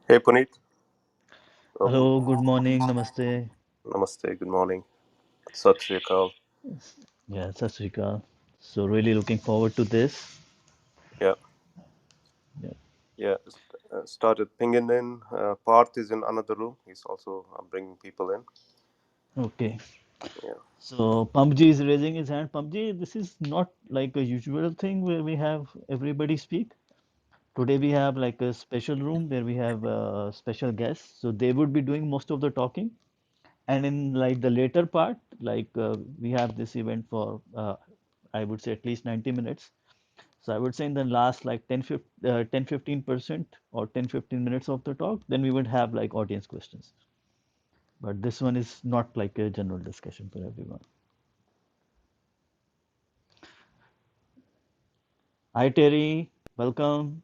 Hey Puneet. Oh, Hello, good morning, namaste. namaste. Good morning. Sat Sri Akal. Yeah, Sat Sri Akal. So really looking forward to this. Yeah, Yeah. yeah. Started pinging in. Parth is in another room. He's also bringing people in. Okay. Yeah. So PUBG is raising his hand. PUBG, this is not like a usual thing where we have everybody speak. Today we have like a special room where we have special guests. So they would be doing most of the talking. And in like the later part, we have this event for I would say at least 90 minutes. So I would say in the last like 10-15% or 10-15 minutes of the talk, then we would have like audience questions. But this one is not like a general discussion for everyone. Hi Terry, welcome.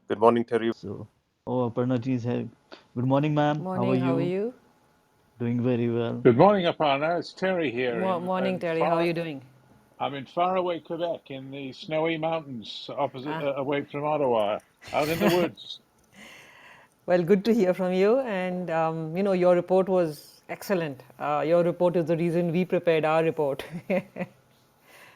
Good morning, Terry. So, oh, Aparna ji is here. Good morning, ma'am. How are Morning, how are you? you? Doing very well. Good morning, Aparna. It's Terry here Morning, Terry, how are you doing? I'm in faraway Quebec in the snowy mountains opposite, Ah, away from Ottawa, out in the woods. well, good to hear from you. And, your report was excellent. Your report is the reason we prepared our report.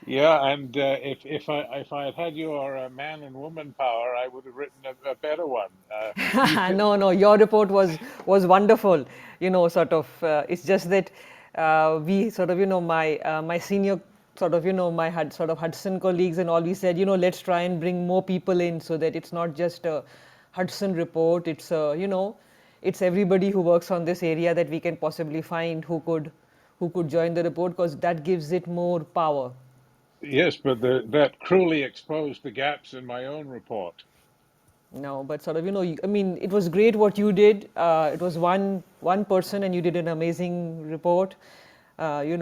Yeah, and if I had had your man and woman power, I would have written a better one. You can, No, no, your report was wonderful. It's just that we sort of, my senior sort of, my sort of Hudson colleagues and all, we said, let's try and bring more people in so that it's not just a Hudson report. It's everybody who works on this area that we can possibly find who could join the report, because that gives it more power. yes, but that cruelly exposed the gaps in my own report. No, but sort of, I mean, it was great what you did. It was one person, and you did an amazing report. We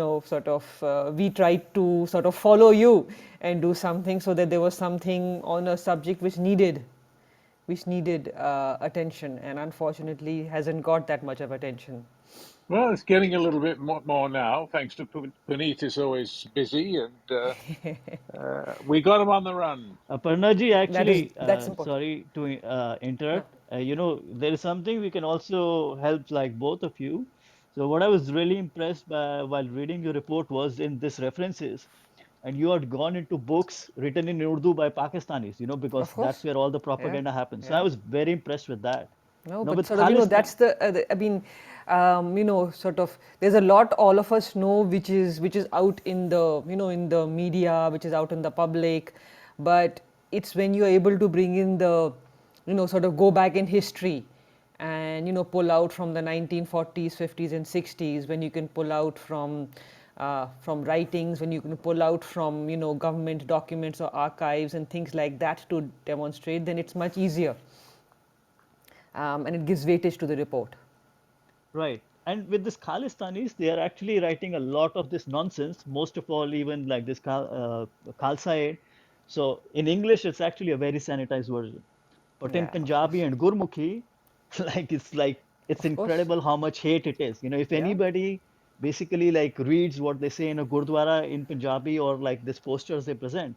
tried to sort of follow you and do something so that there was something on a subject which needed attention, and unfortunately hasn't got that much of attention. Well, it's getting a little bit more now, thanks to Puneet is always busy, and we got him on the run. Aparna ji, That is actually, that's important. sorry to No. interrupt. There is something we can also help like both of you. So what I was really impressed by while reading your report was in this references, and you had gone into books written in Urdu by Pakistanis, because Of that's course. where all the Yeah. propaganda happens. So I Yeah. was very impressed with that. No, but With sort of, Khalistan, that's I mean, sort of, there's a lot all of us know which is out in the media, which is out in the public, but it's when you're able to bring in sort of go back in history and pull out from the 1940s, 50s, and 60s, when you can pull out from writings, when you can pull out from government documents or archives and things like that to demonstrate, then it's much easier, and it gives weightage to the report. right? And with this Khalistanis, they are actually writing a lot of this nonsense. Most of all, even like this Khalsa Aid. So in English, it's actually a very sanitized version. But in Yeah, of Punjabi course. and Gurmukhi, it's Of course. incredible how much hate it is. If Yeah. anybody basically like reads what they say in a Gurdwara in Punjabi or like these posters they present,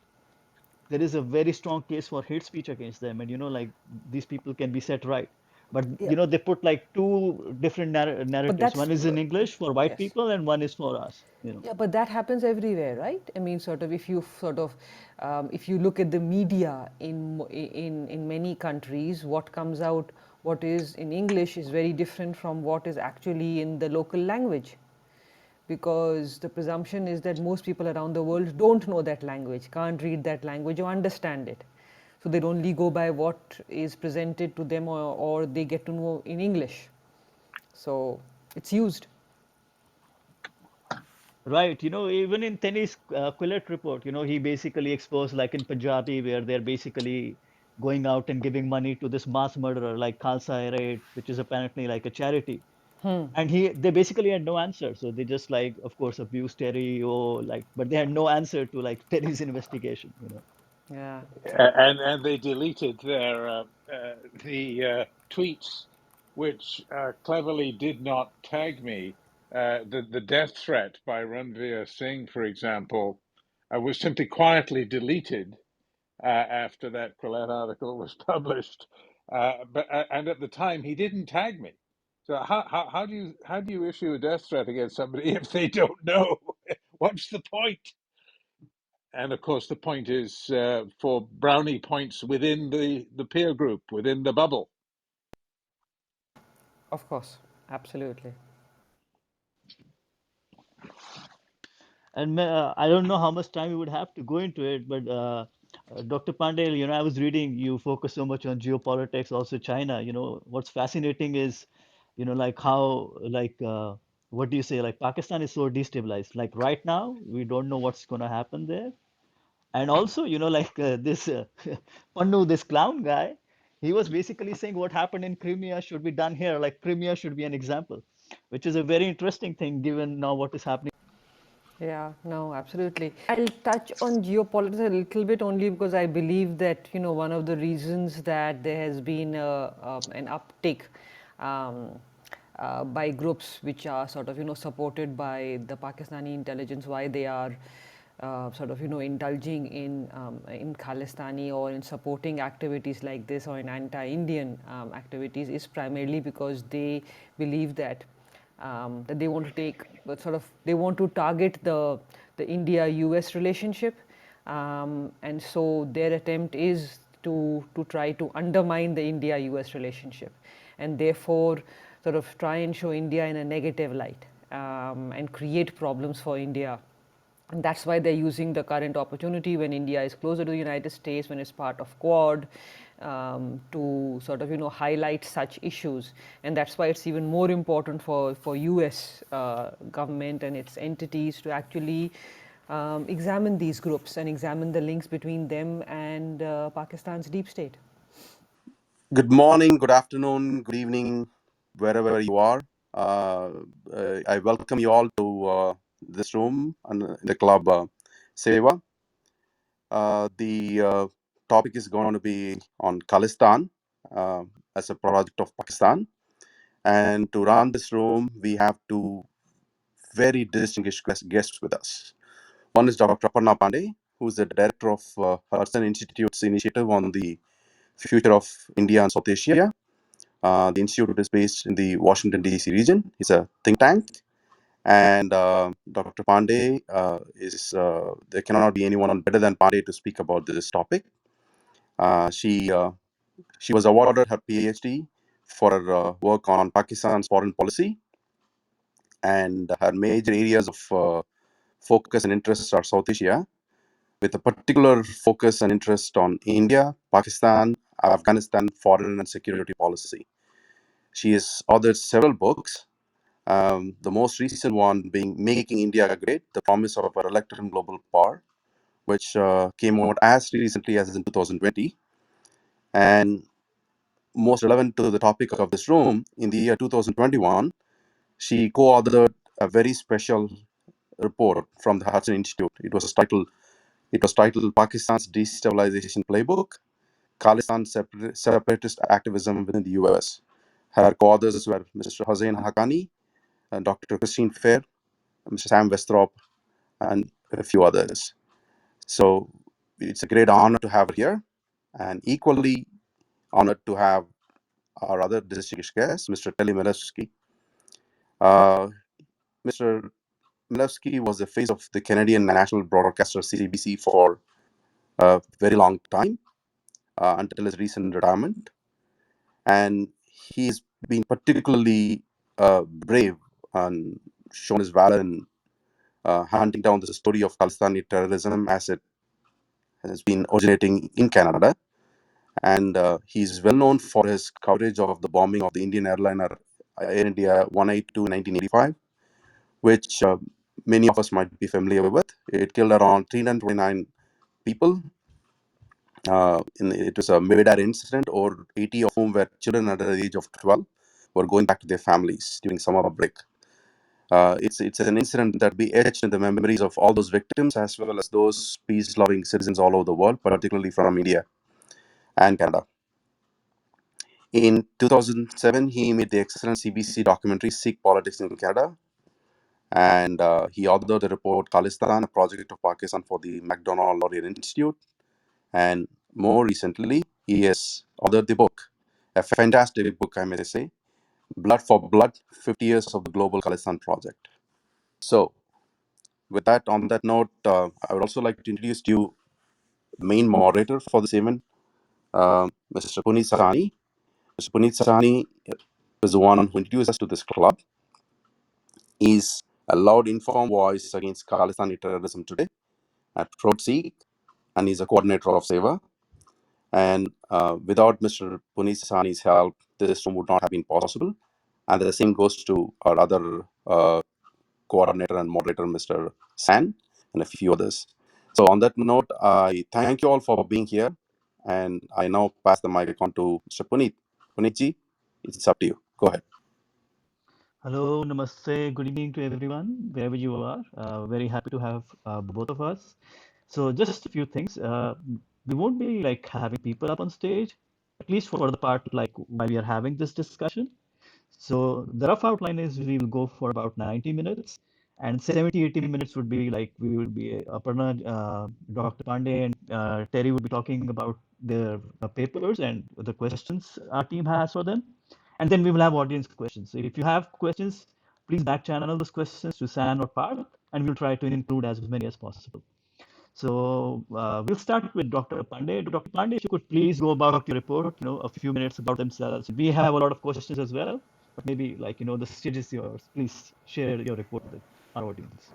there is a very strong case for hate speech against them, and like these people can be set right. But Yeah. they put like two different But narratives. that's One is in English for white yes. people, and one is for us. Yeah, but that happens everywhere, right? I mean, sort of, if you look at the media in many countries, what comes out, what is in English is very different from what is actually in the local language, because the presumption is that most people around the world don't know that language, can't read that language or understand it. So they'd only go by what is presented to them, or they get to know in English. So it's used. Right, even in Tenny's Quillette report, he basically exposed like in Punjabi where they're basically going out and giving money to this mass murderer like Khalsa Aid, which is apparently like a charity. And they basically had no answer. So they just like, of course, abused Terry or like, but they had no answer to like Terry's investigation. Yeah. And they deleted the tweets which cleverly did not tag me. The death threat by Ranveer Singh, for example, was simply quietly deleted after that Quillette article was published. And at the time he didn't tag me. So how do you issue a death threat against somebody if they don't know? What's the point? And of course, the point is for brownie points within the peer group, within the bubble. Of course, absolutely. And I don't know how much time we would have to go into it, but Dr. Pandey, I was reading you focus so much on geopolitics, also China. What's fascinating is, like how, like, what do you say, like Pakistan is so destabilized. Like right now, we don't know what's going to happen there. And also, like this Pannu, this clown guy, he was basically saying what happened in Crimea should be done here. Like Crimea should be an example, which is a very interesting thing given now what is happening. Yeah, no, absolutely. I'll touch on geopolitics a little bit only because I believe that, one of the reasons that there has been an uptick um, by groups which are sort of, supported by the Pakistani intelligence, why they are sort of, indulging in Khalistani or in supporting activities like this or in anti-Indian activities is primarily because they believe that they want to take, but sort of they want to target the India-US relationship, and so their attempt is to try to undermine the India-US relationship, and therefore sort of try and show India in a negative light, and create problems for India. And that's why they're using the current opportunity when India is closer to the United States, when it's part of Quad, to sort of highlight such issues. And that's why it's even more important for US government and its entities to actually examine these groups and examine the links between them and Pakistan's deep state. Good morning, good afternoon, good evening, wherever you are. I welcome you all to this room and in the club Seva. The topic is going to be on Khalistan as a project of Pakistan. And to run this room, we have two very distinguished guests with us. One is Dr. Aparna Pande, who is the director of Hudson Institute's initiative on the future of India and South Asia. The institute is based in the Washington, D.C. region. It's a think tank. And Dr. Pandey there cannot be anyone better than Pandey to speak about this topic. She was awarded her PhD for her work on Pakistan's foreign policy. And her major areas of focus and interest are South Asia, with a particular focus and interest on India, Pakistan, Afghanistan foreign and security policy. She has authored several books, the most recent one being Making India Great, The Promise of a Elected and Global Power, which came out as recently as in 2020. And most relevant to the topic of this room, in the year 2021, she co-authored a very special report from the Hudson Institute. It was titled Pakistan's Destabilization Playbook, Khalistan Separatist Activism within the US. Her co-authors were Mr. HUSAIN HAQQANI, and Dr. Christine Fair, Mr. Sam Westrop, and a few others. So it's a great honor to have her here, and equally honored to have our other distinguished guest, Mr. Milewski. Mr. Milewski was the face of the Canadian national broadcaster CBC for a very long time, until his recent retirement. And he's been particularly brave and shown his valor in hunting down the story of Khalistani terrorism as it has been originating in Canada. And he's well known for his coverage of the bombing of the Indian airliner Air India 182 in 1985, which many of us might be familiar with. It killed around 329 people. It was a mid-air incident, or 80 of whom were children under the age of 12, were going back to their families during summer break. It's an incident that be etched in the memories of all those victims, as well as those peace-loving citizens all over the world, particularly from India and Canada. In 2007, he made the excellent CBC documentary Sikh Politics in Canada, and he authored the report Khalistan, a project of Pakistan for the MacDonald Laurier Institute. And more recently, he has authored the book A fantastic book, I may say. Blood for Blood, 50 Years of the Global Khalistan Project. So, with that, on that note, I would also like to introduce to you the main moderator for this event, Mr. Puneet Sahani. Mr. Puneet Sahani is the one who introduced us to this club. He's a loud, informed voice against Khalistani terrorism today at Proud Sikh, and he's a coordinator of SEVA. And without Mr. Puneet Sahani's help, this room would not have been possible. And the same goes to our other coordinator and moderator, Mr. San, and a few others. So on that note, I thank you all for being here. And I now pass the mic on to Mr. Puneet. Puneetji, it's up to you. Go ahead. Hello, namaste, good evening to everyone, wherever you are. Very happy to have both of us. So just a few things. We won't be like having people up on stage, at least for the part like while we are having this discussion. So the rough outline is we will go for about 90 minutes, and 70, 80 minutes would be like we will be Aparna, Dr. Pande, and Terry would be talking about their papers and the questions our team has for them. And then we will have audience questions. So if you have questions, please back channel those questions to San or Parth, and we'll try to include as many as possible. So we'll start with Dr. Pande. Dr. Pande, if you could please go about your report, a few minutes about themselves. We have a lot of questions as well, but maybe the stage is yours. Please share your report with our audience.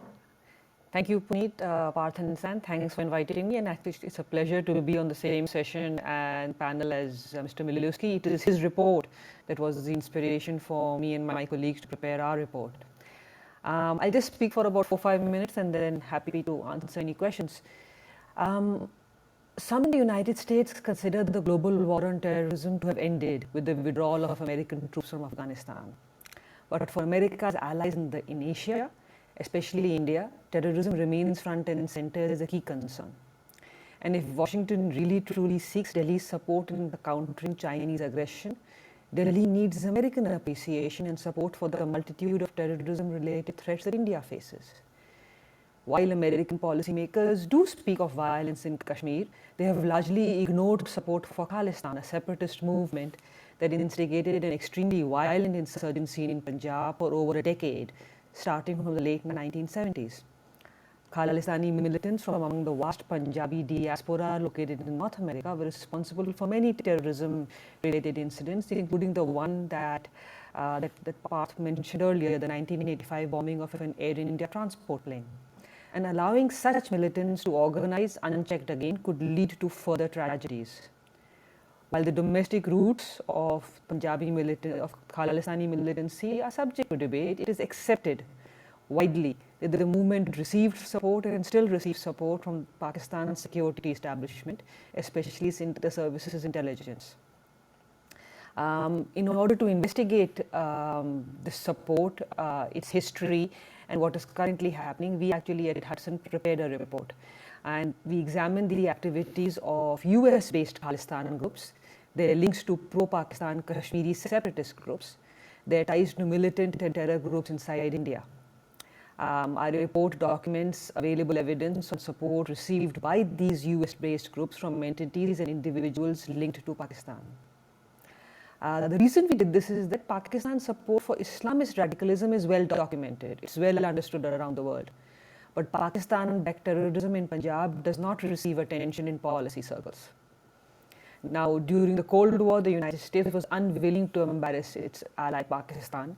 Thank you, Puneet, Parth and San. Thanks for inviting me, and actually it's a pleasure to be on the same session and panel as Mr. Milewski. It is his report that was the inspiration for me and my colleagues to prepare our report. I'll just speak for about 4-5 minutes and then happy to answer any questions. Some in the United States consider the global war on terrorism to have ended with the withdrawal of American troops from Afghanistan. But for America's allies in Asia, especially India, terrorism remains front and center as a key concern. And if Washington really truly seeks Delhi's support in countering Chinese aggression, Delhi needs American appreciation and support for the multitude of terrorism-related threats that India faces. While American policymakers do speak of violence in Kashmir, they have largely ignored support for Khalistan, a separatist movement that instigated an extremely violent insurgency in Punjab for over a decade, starting from the late 1970s. Khalistani militants from among the vast Punjabi diaspora located in North America were responsible for many terrorism-related incidents, including the one that Parth mentioned earlier, the 1985 bombing of an Air India transport plane. And allowing such militants to organize unchecked again could lead to further tragedies. While the domestic roots of Khalistani militancy are subject to debate, it is accepted widely that the movement received support and still receives support from Pakistan's security establishment, especially inter-services intelligence. In order to investigate this support, its history, and what is currently happening, we actually at Hudson prepared a report. And we examined the activities of US-based Khalistan groups, their links to pro-Pakistan Kashmiri separatist groups, their ties to militant and terror groups inside India. Our report documents available evidence on support received by these US-based groups from entities and individuals linked to Pakistan. The reason we did this is that Pakistan's support for Islamist radicalism is well documented. It's well understood around the world. But Pakistan-backed terrorism in Punjab does not receive attention in policy circles. Now, during the Cold War, the United States was unwilling to embarrass its ally Pakistan.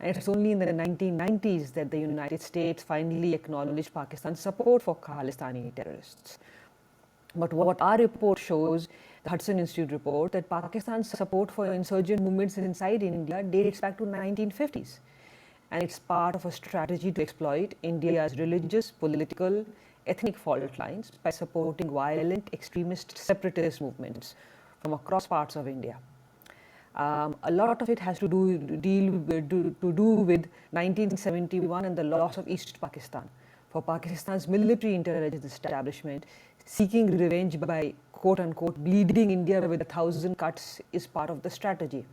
And it's only in the 1990s that the United States finally acknowledged Pakistan's support for Khalistani terrorists. But what our report shows, the Hudson Institute report, that Pakistan's support for insurgent movements inside India dates back to the 1950s. And it's part of a strategy to exploit India's religious, political, ethnic fault lines by supporting violent extremist separatist movements from across parts of India. A lot of it has to do with 1971 and the loss of East Pakistan. For Pakistan's military intelligence establishment, seeking revenge by quote-unquote bleeding India with 1,000 cuts is part of the strategy.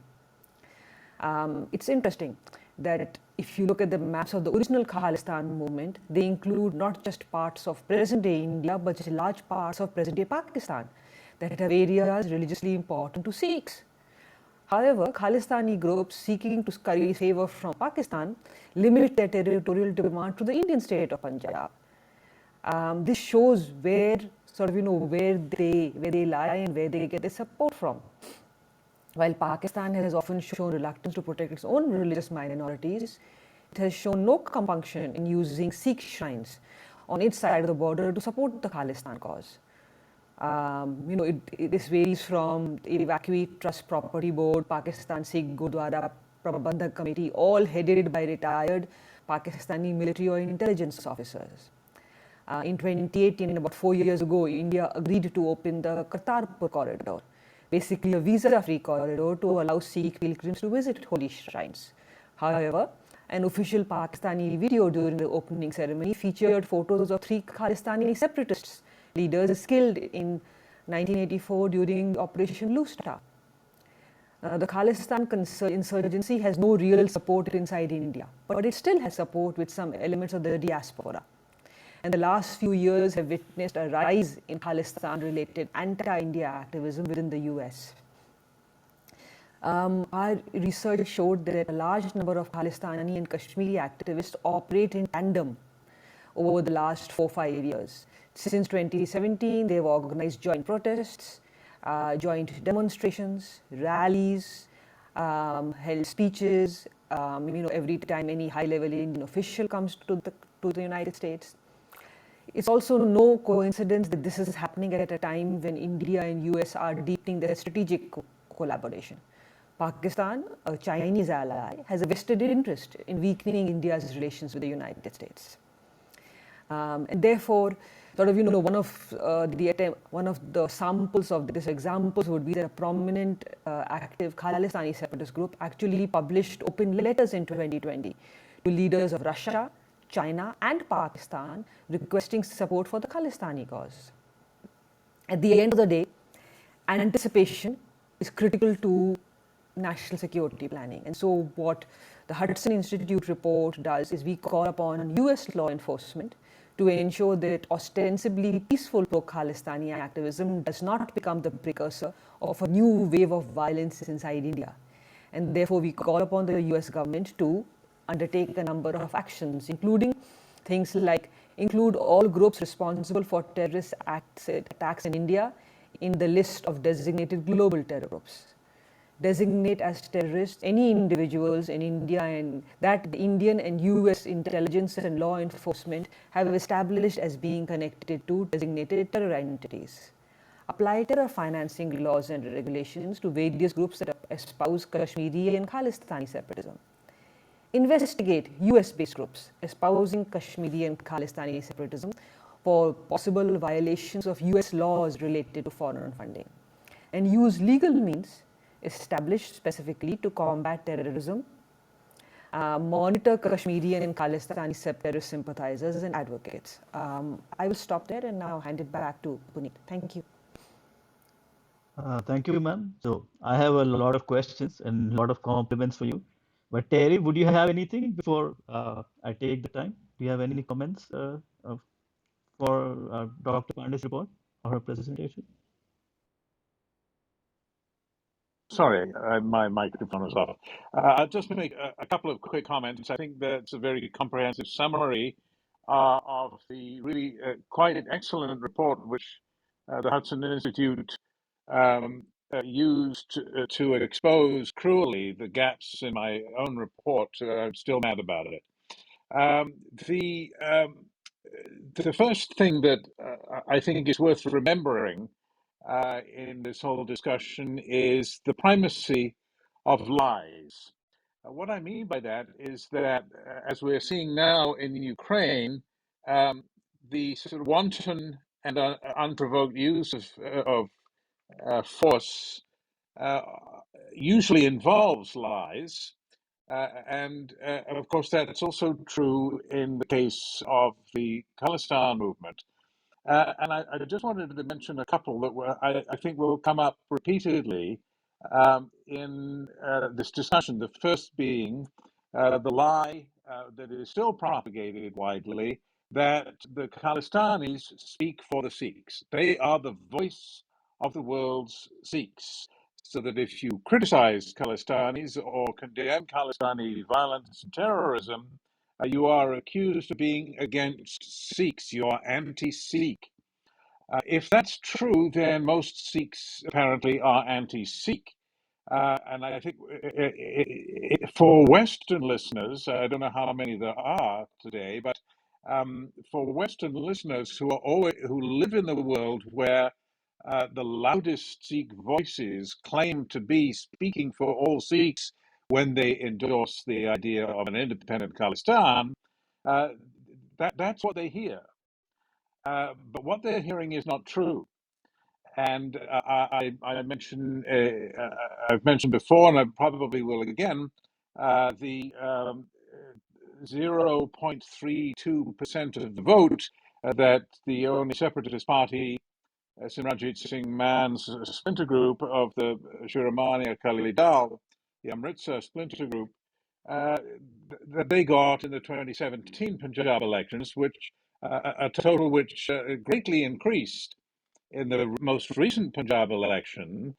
It's interesting that if you look at the maps of the original Khalistan movement, they include not just parts of present-day India, but large parts of present-day Pakistan that have areas religiously important to Sikhs. However, Khalistani groups seeking to curry favor from Pakistan limit their territorial demand to the Indian state of Punjab. This shows where where they lie and where they get their support from. While Pakistan has often shown reluctance to protect its own religious minorities, it has shown no compunction in using Sikh shrines on its side of the border to support the Khalistan cause. This varies from the Evacuee Trust Property Board, Pakistan Sikh Gurdwara Prabandhak Committee, all headed by retired Pakistani military or intelligence officers. In 2018, about 4 years ago, India agreed to open the Kartarpur corridor, basically a visa-free corridor to allow Sikh pilgrims to visit holy shrines. However, an official Pakistani video during the opening ceremony featured photos of 3 Khalistani separatists leaders killed in 1984 during Operation Lustra. The Khalistan insurgency has no real support inside India, but it still has support with some elements of the diaspora. And the last few years have witnessed a rise in Khalistan-related anti-India activism within the US. Our research showed that a large number of Khalistani and Kashmiri activists operate in tandem over the last 4-5 years. Since 2017, they've organized joint protests, joint demonstrations, rallies, held speeches, every time any high-level Indian official comes to the United States. It's also no coincidence that this is happening at a time when India and US are deepening their strategic collaboration. Pakistan, a Chinese ally, has a vested interest in weakening India's relations with the United States. And therefore, one of the samples of this examples would be that a prominent active Khalistani separatist group actually published open letters in 2020 to leaders of Russia, China and Pakistan requesting support for the Khalistani cause. At the end of the day, anticipation is critical to national security planning. And so what the Hudson Institute report does is we call upon US law enforcement to ensure that ostensibly peaceful pro-Khalistani activism does not become the precursor of a new wave of violence inside India. And therefore we call upon the US government to undertake a number of actions, including things like include all groups responsible for terrorist attacks in India in the list of designated global terror groups. Designate as terrorists any individuals in India and that the Indian and US intelligence and law enforcement have established as being connected to designated terror entities. Apply terror financing laws and regulations to various groups that espouse Kashmiri and Khalistani separatism. Investigate US-based groups espousing Kashmiri and Khalistani separatism for possible violations of US laws related to foreign funding. And use legal means established specifically to combat terrorism, monitor Kashmiri and Khalistani separatist sympathizers and advocates. I will stop there and now hand it back to Puneet. Thank you. Thank you, ma'am. So I have a lot of questions and a lot of compliments for you. But Terry, would you have anything before I take the time? Do you have any comments for Dr. Pande's report or her presentation? Sorry, my microphone was off. I'll just make a couple of quick comments. I think that's a very comprehensive summary of the really quite an excellent report which the Hudson Institute used to expose cruelly the gaps in my own report. I'm still mad about it. Um, the um, the first thing that I think is worth remembering in this whole discussion is the primacy of lies. What I mean by that is that, as we're seeing now in Ukraine, um, the sort of wanton and unprovoked use of force uh, usually involves lies. And of course, that's also true in the case of the Khalistan movement. And I just wanted to mention a couple that I think will come up repeatedly in this discussion. The first being the lie that is still propagated widely that the Khalistanis speak for the Sikhs. They are the voice of the world's Sikhs. so that if you criticize Khalistanis or condemn Khalistani violence and terrorism, you are accused of being against Sikhs. You are anti-Sikh. If that's true, then most Sikhs apparently are anti-Sikh. And I think for Western listeners, I don't know how many there are today, but for Western listeners who live in the world where the loudest Sikh voices claim to be speaking for all Sikhs when they endorse the idea of an independent Khalistan, uh, that's what they hear. But what they're hearing is not true. And I've mentioned before, and I probably will again, the 0.32% of the vote that the only separatist party, Simranjit Singh Man's splinter group of the Shiromani Akali Dal, the Amritsar splinter group, that they got in the 2017 Punjab elections, which a total which greatly increased in the most recent Punjab election,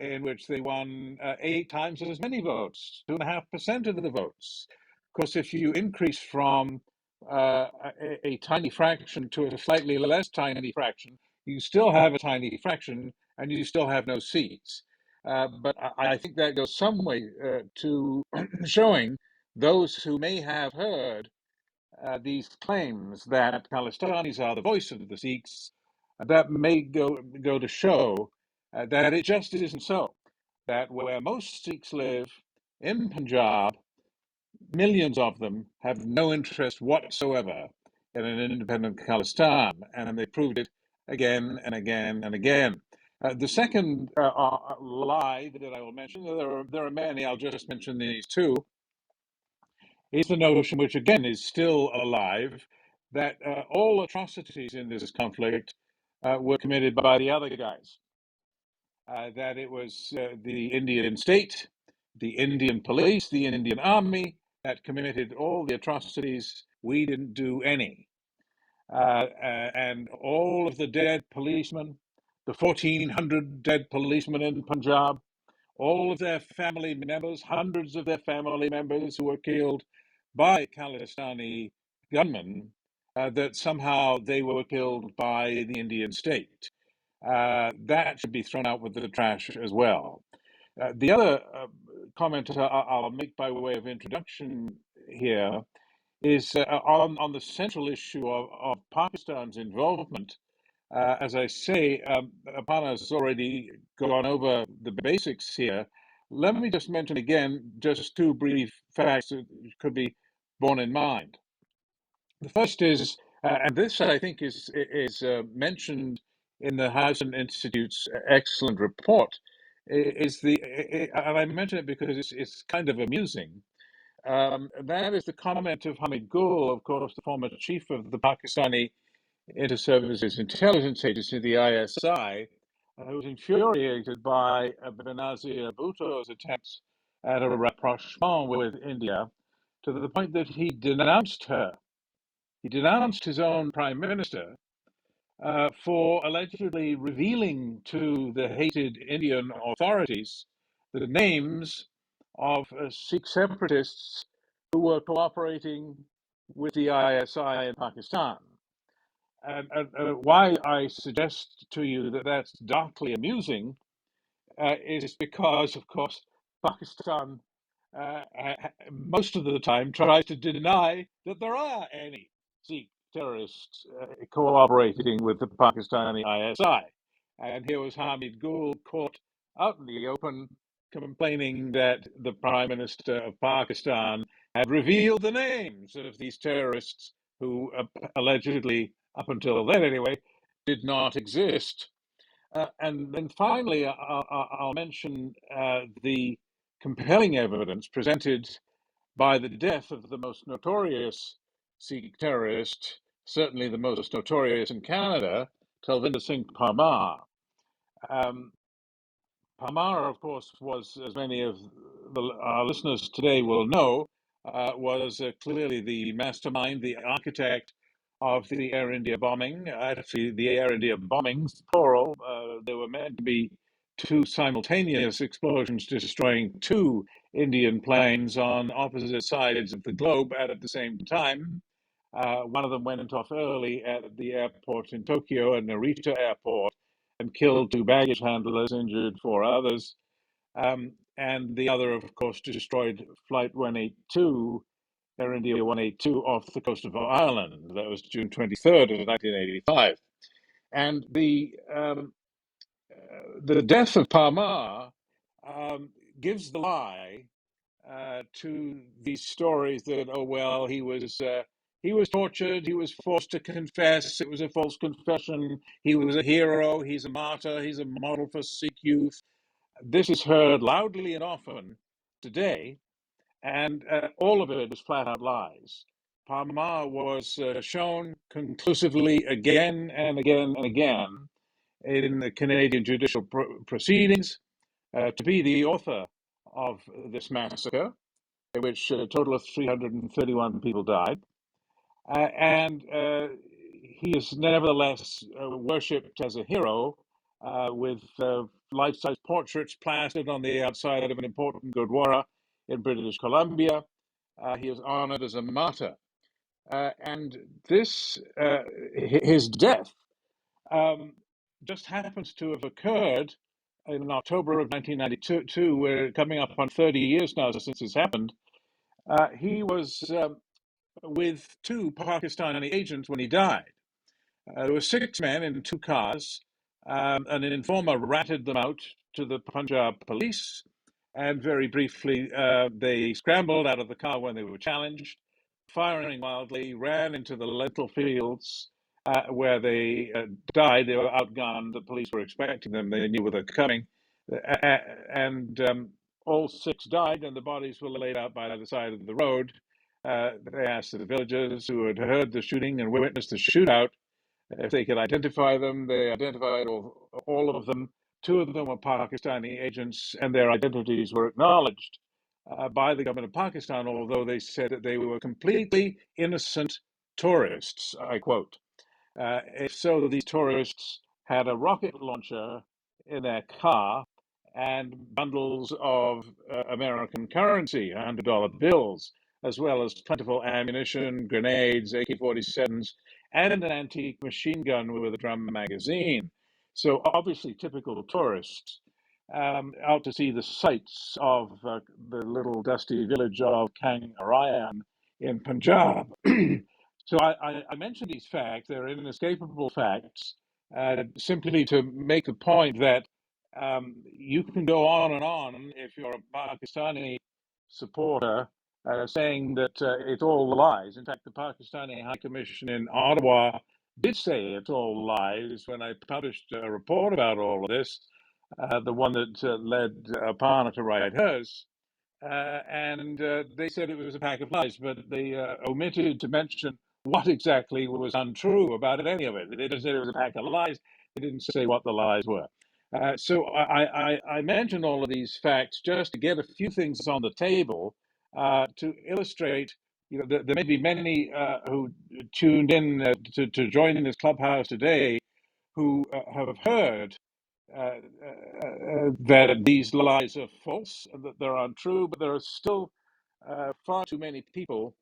in which they won 8 times as many votes, 2.5% of the votes. Of course, if you increase from a tiny fraction to a slightly less tiny fraction, you still have a tiny fraction and you still have no seats. But I think that goes some way to showing those who may have heard these claims that Khalistanis are the voice of the Sikhs, that may go to show that it just isn't so. That where most Sikhs live in Punjab, millions of them have no interest whatsoever in an independent Khalistan, and they proved it again and again and again. The second lie that I will mention, there are many, I'll just mention these two, is the notion, which again is still alive, that all atrocities in this conflict were committed by the other guys. That it was the Indian state, the Indian police, the Indian army that committed all the atrocities. We didn't do any. And all of the dead policemen, the 1,400 dead policemen in Punjab, all of their family members, hundreds of their family members who were killed by Khalistani gunmen, that somehow they were killed by the Indian state. That should be thrown out with the trash as well. The other comment I'll make by way of introduction here is on the central issue of Pakistan's involvement. As I say, Aparna has already gone over the basics here. Let me just mention again just two brief facts that could be borne in mind. The first is, and this I think is mentioned in the Hudson Institute's excellent report, is and I mention it because it's kind of amusing. That is the comment of Hamid Gul, of course, the former chief of the Pakistani Inter-Services Intelligence Agency, the ISI, who was infuriated by Benazir Bhutto's attempts at a rapprochement with India to the point that he denounced her. He denounced his own prime minister for allegedly revealing to the hated Indian authorities the names of Sikh separatists who were cooperating with the ISI in Pakistan. And why I suggest to you that that's darkly amusing is because, of course, Pakistan most of the time tries to deny that there are any Sikh terrorists cooperating with the Pakistani ISI. And here was Hamid Gul caught out in the open complaining that the Prime Minister of Pakistan had revealed the names of these terrorists who allegedly, up until then anyway, did not exist. And then finally, I'll mention the compelling evidence presented by the death of the most notorious Sikh terrorist, certainly the most notorious in Canada, Talvinder Singh Parmar. Parmar, of course, was, as many of our listeners today will know, was clearly the mastermind, the architect of the Air India bombing. Actually, the Air India bombings, plural, they were meant to be two simultaneous explosions destroying two Indian planes on opposite sides of the globe at the same time. One of them went off early at the airport in Tokyo, at Narita Airport, and killed two baggage handlers, injured four others. And the other, of course, destroyed Flight 182, Air India 182, off the coast of Ireland. That was June 23rd of 1985. And the death of Parmar um, gives the lie to these stories that, oh well, he was tortured, he was forced to confess, it was a false confession, he was a hero, he's a martyr, he's a model for Sikh youth. This is heard loudly and often today, and all of it is flat out lies. Parmar was shown conclusively again and again and again in the Canadian judicial proceedings to be the author of this massacre, in which a total of 331 people died. And he is nevertheless worshipped as a hero with life-size portraits plastered on the outside of an important Gurdwara in British Columbia. He is honored as a martyr. And his death just happens to have occurred in October of 1992. We're coming up on 30 years now since this happened. He was with two Pakistani agents when he died. There were six men in two cars. An informer ratted them out to the Punjab police, and very briefly, they scrambled out of the car when they were challenged, firing wildly, ran into the lentil fields where they died. They were outgunned. The police were expecting them. They knew they were coming. And all six died, and the bodies were laid out by the side of the road. They asked the villagers who had heard the shooting and witnessed the shootout if they could identify them. They identified all of them. Two of them were Pakistani agents, and their identities were acknowledged by the government of Pakistan, although they said that they were completely innocent tourists. I quote. If so, these tourists had a rocket launcher in their car and bundles of American currency, $100 bills, as well as plentiful ammunition, grenades, AK 47s, and an antique machine gun with a drum magazine. So, obviously, typical tourists out to see the sights of the little dusty village of Kangarayan in Punjab. So I mention these facts, they're inescapable facts, simply to make the point that you can go on and on if you're a Pakistani supporter saying that it's all lies. In fact, the Pakistani High Commission in Ottawa did say it's all lies when I published a report about all of this, the one that led Aparna to write hers. And they said it was a pack of lies, but they omitted to mention what exactly was untrue about any of it. They just said it was a pack of lies. They didn't say what the lies were. So I mentioned all of these facts just to get a few things on the table to illustrate. You know, there may be many who tuned in to join in this clubhouse today who have heard that these lies are false and that they're untrue, but there are still far too many people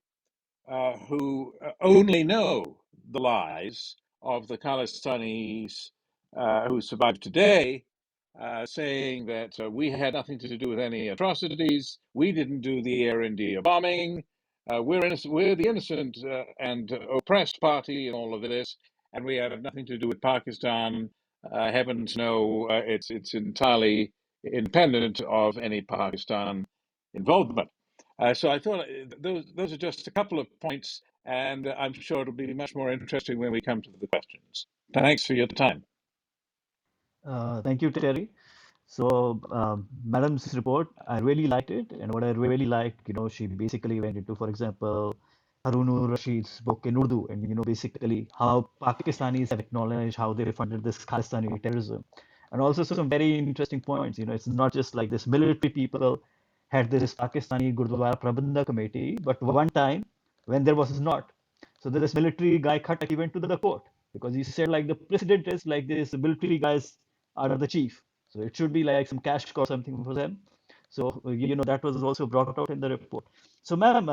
who only know the lies of the Khalistanis who survive today, saying that we had nothing to do with any atrocities, we didn't do the Air India bombing, we're innocent, we're the innocent and oppressed party in all of this, and we have nothing to do with Pakistan. Heavens no, it's entirely independent of any Pakistan involvement. So I thought those are just a couple of points, and I'm sure it'll be much more interesting when we come to the questions. Thanks for your time. Thank you, Terry. So, Madam's report, I really liked it, and what I really liked, she basically went into, for example, Harun Rashid's book in Urdu, and basically how Pakistanis have acknowledged how they funded this Khalistani terrorism, and also some very interesting points. It's not just like this military people had this Pakistani Gurdwara Prabandha committee, but one time when there was not, so this military guy Khattak, he went to the court because he said like the precedent is like this military guys are the chief. So it should be like some cash or something for them. So that was also brought out in the report. So, ma'am,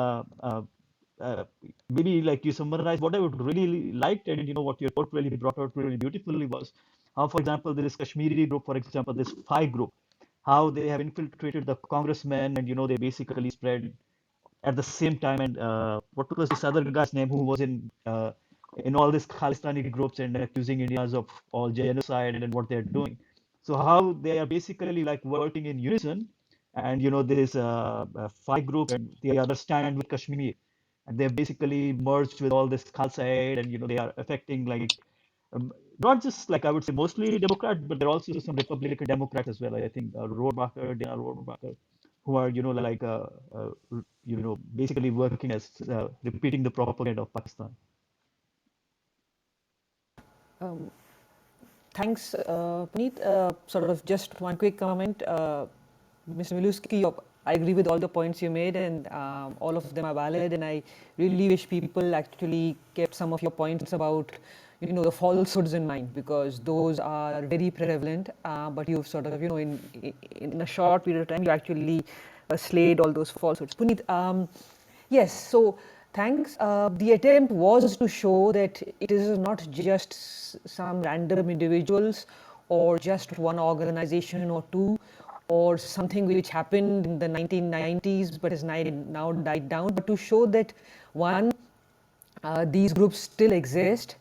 maybe like you summarize what I would really liked, and what your report really brought out really beautifully was how, for example, this Kashmiri group, for example, this FI group, how they have infiltrated the congressmen, and they basically spread at the same time. And what was this other guy's name who was in all these Khalistani groups and accusing Indians of all genocide and what they're doing. So how they are basically like working in unison, and there is a FI group and the other stand with Kashmir, and they've basically merged with all this Khalsa aid, and they are affecting like not just like I would say mostly Democrat, but there are also some Republican Democrats as well. I think Dina Rohrabacher, who are uh, basically working as repeating the propaganda of Pakistan. Thanks, Puneet. Sort of just one quick comment. Mr. Milewski, I agree with all the points you made, and all of them are valid. And I really wish people actually kept some of your points about, the falsehoods in mind, because those are very prevalent. But you've sort of, in a short period of time, you actually slayed all those falsehoods. Puneet, yes. So thanks. The attempt was to show that it is not just some random individuals or just one organization or two or something which happened in the 1990s but has now died down, but to show that one, these groups still exist.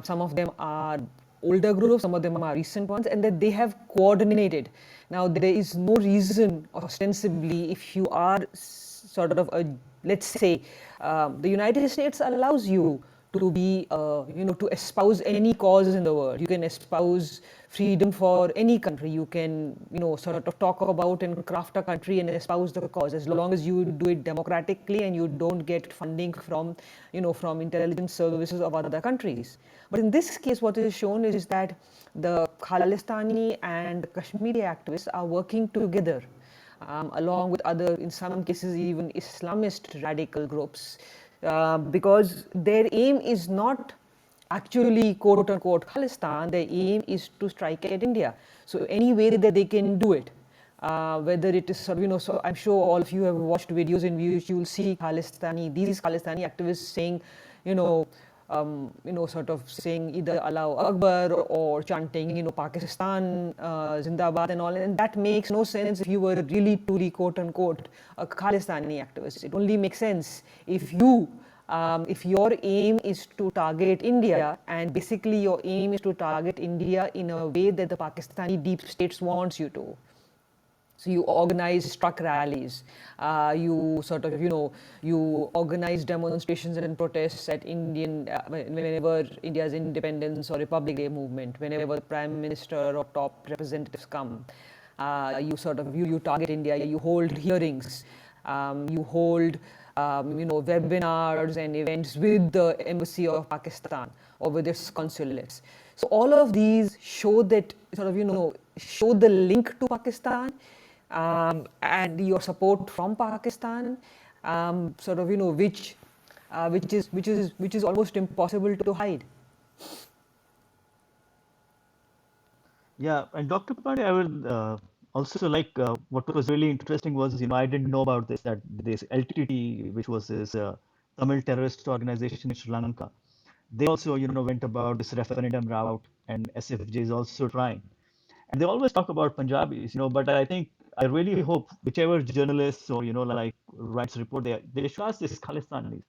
Some of them are older groups, some of them are recent ones, and that they have coordinated. Now, there is no reason, ostensibly, if you are sort of a, let's say, the United States allows you to be, to espouse any cause in the world. You can espouse freedom for any country. You can, sort of talk about and craft a country and espouse the cause, as long as you do it democratically and you don't get funding from, from intelligence services of other countries. But in this case, what is shown is that the Khalistani and Kashmiri activists are working together, along with other, in some cases, even Islamist radical groups, because their aim is not actually quote unquote Khalistan. Their aim is to strike at India. So any way that they can do it, whether it is sort of, so I'm sure all of you have watched videos in which you will see these Khalistani activists saying, sort of saying either Allahu Akbar or chanting, Pakistan, Zindabad and all. And that makes no sense if you were really truly, quote unquote, a Khalistani activist. It only makes sense if your aim is to target India, and basically your aim is to target India in a way that the Pakistani deep states wants you to. So you organize truck rallies, you sort of, you organize demonstrations and protests at whenever India's independence or Republic Day movement, whenever the Prime Minister or top representatives come. You sort of, you target India, you hold hearings, you hold, webinars and events with the Embassy of Pakistan or with its consulates. So all of these show that sort of, show the link to Pakistan, and your support from Pakistan, sort of, which is almost impossible to hide. Yeah, and Dr. Pande, I would also like what was really interesting was, I didn't know about this, that this LTT, which was this Tamil terrorist organization in Sri Lanka, they also, went about this referendum route, and SFJ is also trying. And they always talk about Punjabis, but I think I really hope whichever journalists or, like writes report, they should ask this Khalistanis.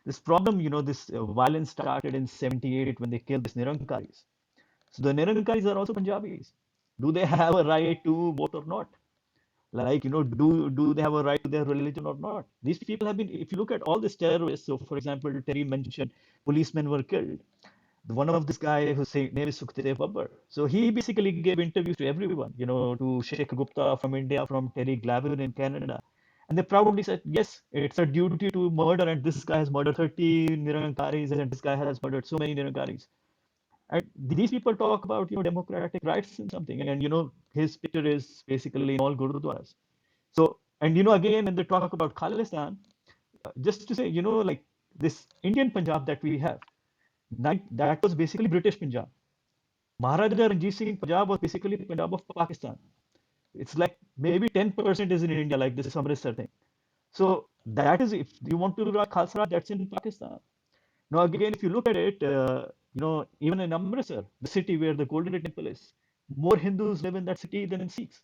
This problem, this violence started in 78 when they killed these Nirankaris. So the Nirankaris are also Punjabis. Do they have a right to vote or not? Like, do they have a right to their religion or not? These people have been, if you look at all these terrorists, so for example, Terry mentioned policemen were killed. One of this guy whose name is Sukhdev Babbar. So he basically gave interviews to everyone, to Sheikh Gupta from India, from Terry Glavin in Canada. And they proudly said, yes, it's a duty to murder, and this guy has murdered 30 Nirankaris, and this guy has murdered so many Nirankaris. And these people talk about democratic rights and something, and his picture is basically in all gurudwaras. So, and again when they talk about Khalistan, just to say, like this Indian Punjab that we have, that was basically British Punjab. Maharaja Ranjit Singh in Punjab was basically Punjab of Pakistan. It's like maybe 10% is in India, like this Amritsar thing. So that is, if you want to do a Khalsa Raj, that's in Pakistan. Now again, if you look at it, even in Amritsar, the city where the Golden Temple is, more Hindus live in that city than in Sikhs.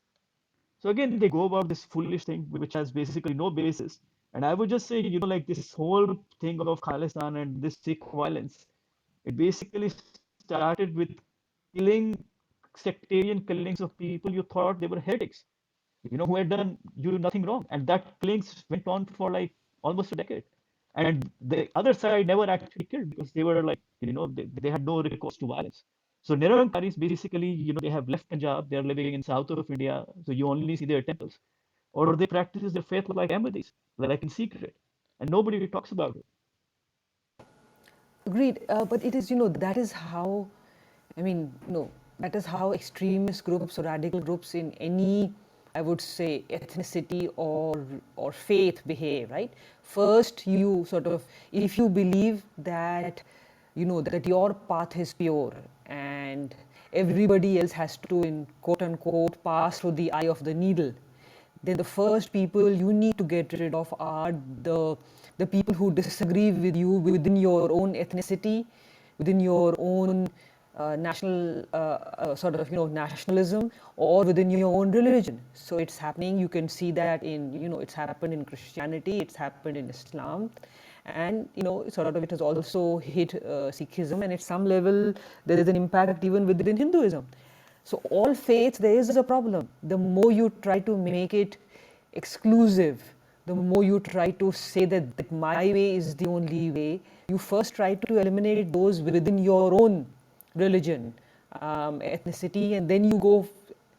So again, they go about this foolish thing which has basically no basis. And I would just say, like this whole thing of Khalistan and this Sikh violence, it basically started with killing, sectarian killings of people you thought they were heretics, who had done you nothing wrong. And that killings went on for like almost a decade. And the other side never actually killed because they were like, they had no recourse to violence. So Nirankaris basically, they have left Punjab, they're living in south of India, so you only see their temples. Or they practice their faith like Ahmadis, like in secret. And nobody talks about it. Agreed, but it is, that is how, I mean, that is how extremist groups or radical groups in any, I would say, ethnicity or faith behave, right? First, you sort of, if you believe that, that your path is pure and everybody else has to, in quote unquote, pass through the eye of the needle, then the first people you need to get rid of are the people who disagree with you within your own ethnicity, within your own national sort of nationalism, or within your own religion. So it's happening. You can see that in it's happened in Christianity, it's happened in Islam, and sort of it has also hit Sikhism, and at some level there is an impact even within Hinduism. So all faiths, there is a problem. The more you try to make it exclusive, the more you try to say that my way is the only way, you first try to eliminate those within your own religion, ethnicity, and then you go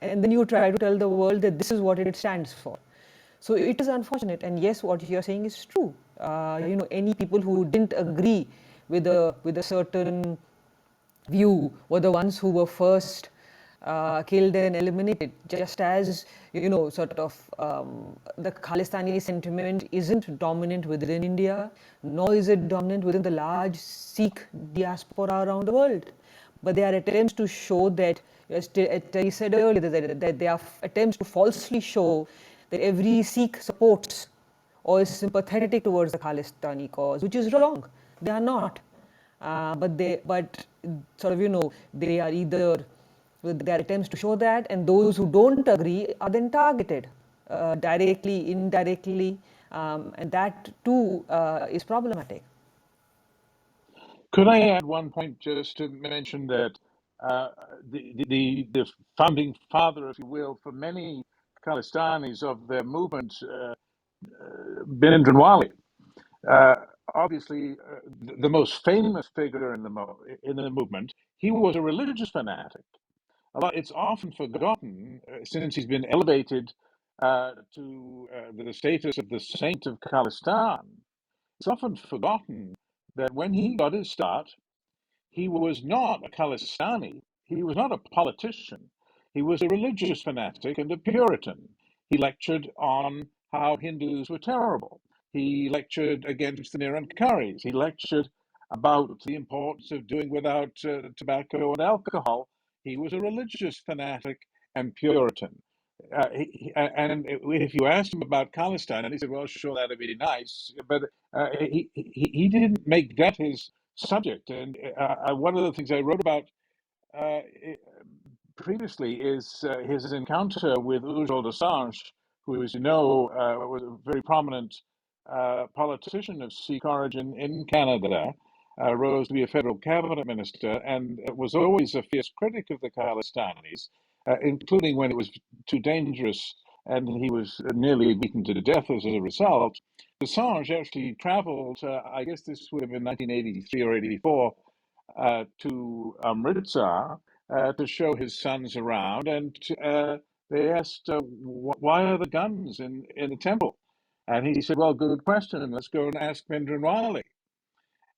and then you try to tell the world that this is what it stands for. So it is unfortunate, and yes, what you're saying is true. Any people who didn't agree with a certain view were the ones who were first killed and eliminated. Just as sort of the Khalistani sentiment isn't dominant within India, nor is it dominant within the large Sikh diaspora around the world. But there are attempts to show that, as Terry said earlier, that there are attempts to falsely show that every Sikh supports or is sympathetic towards the Khalistani cause, which is wrong. They are not. But sort of, they are either, there are attempts to show that, and those who don't agree are then targeted directly, indirectly, and that too is problematic. Could I add one point just to mention that uh, the founding father, if you will, for many Khalistanis of their movement, Bin Wali, uh, obviously the most famous figure in the movement, he was a religious fanatic. It's often forgotten since he's been elevated to the status of the Saint of Khalistan. It's often forgotten that when he got his start, he was not a Khalistani. He was not a politician. He was a religious fanatic and a Puritan. He lectured on how Hindus were terrible. He lectured against the Nirankaris. He lectured about the importance of doing without tobacco and alcohol. He was a religious fanatic and Puritan. And if you asked him about Khalistan, and he said, "Well, sure, that'd be nice," but he didn't make that his subject. And one of the things I wrote about uh, previously is his encounter with Ujjwal Assange, who, as you know, was a very prominent politician of Sikh origin in Canada, rose to be a federal cabinet minister, and was always a fierce critic of the Khalistanis, including when it was too dangerous and he was nearly beaten to death as a result. Assange actually traveled, I guess this would have been 1983 or 84, to Amritsar to show his sons around, and they asked, "Why are the guns in the temple?" And he said, "Well, good question. Let's go and ask Bindranwale."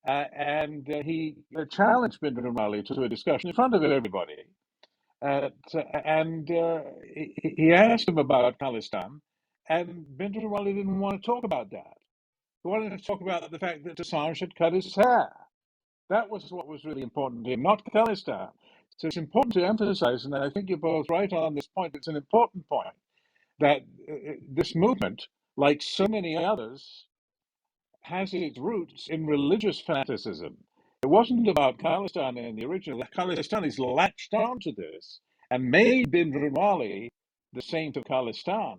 And he challenged Bindranwale to a discussion in front of everybody. And he asked him about Khalistan, and Bindranwale didn't want to talk about that. He wanted to talk about the fact that Assange had cut his hair. That was what was really important to him, not Khalistan. So it's important to emphasize, and I think you're both right on this point. It's an important point that this movement, like so many others, has its roots in religious fanaticism. It wasn't about Khalistan in the original. The Khalistanis latched onto this and made bin Wali the saint of Khalistan,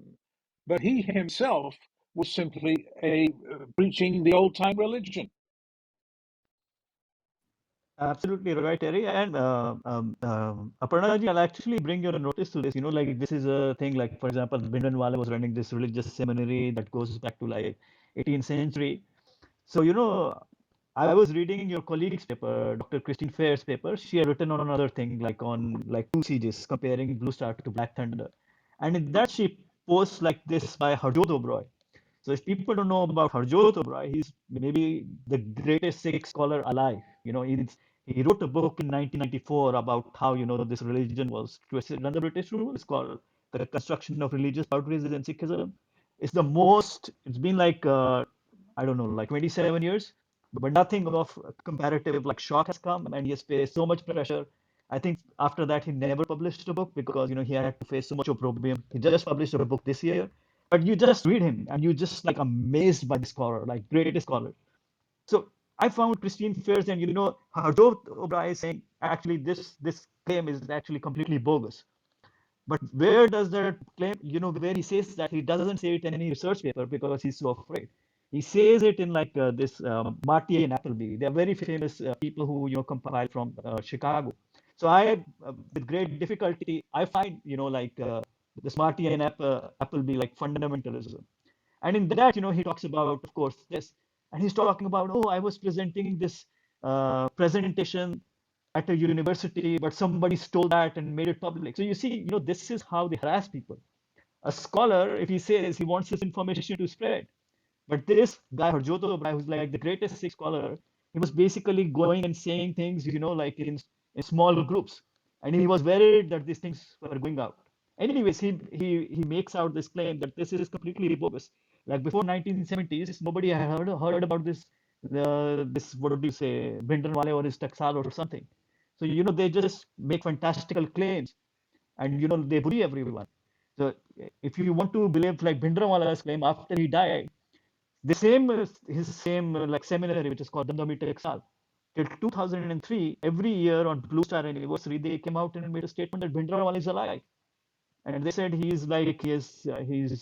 but he himself was simply a preaching the old time religion. Absolutely right, Terry. And Aparna ji, I'll actually bring your notice to this. Like this is a thing. Like for example, Bhindranwale was running this religious seminary that goes back to like 18th century. So I was reading your colleague's paper, Dr. Christine Fair's paper. She had written on another thing, like on like two sieges, comparing Blue Star to Black Thunder, and in that she posts like this by Harjot Oberoi. So if people don't know about Harjot Oberoi, he's maybe the greatest Sikh scholar alive. He wrote a book in 1994 about how this religion was twisted under British rule. It's called The Construction of Religious Boundaries in Sikhism. It's the most. It's been like I don't know, like 27 years, but nothing of comparative like shock has come, and he has faced so much pressure. I think after that he never published a book because he had to face so much opprobrium. He just published a book this year, but you just read him and you just like amazed by the scholar, like greatest scholar. So I found Christine Fierce and Harjot O'Brien saying actually this claim is actually completely bogus. But where does that claim, where he says that he doesn't say it in any research paper because he's so afraid. He says it in like this Marty and Appleby. They're very famous people who, compile from Chicago. So with great difficulty, I find, like this Marty and Appleby, like fundamentalism. And in that, he talks about, of course, this. And he's talking about, oh, I was presenting this presentation at a university, but somebody stole that and made it public. So you see, this is how they harass people. A scholar, if he says he wants this information to spread, but this guy, Harjot Bhai, who's like the greatest Sikh scholar, he was basically going and saying things, like in small groups. And he was worried that these things were going out. Anyways, he makes out this claim that this is completely bogus. Like before 1970s, nobody had heard about this what do you say, Bhindranwale or his Taksal or something. So they just make fantastical claims, and they bully everyone. So if you want to believe like Bhindranwale's claim after he died, the same his same like seminary, which is called Damdami Exal. Till 2003, every year on Blue Star anniversary, they came out and made a statement that Bhindranwale is alive, and they said he's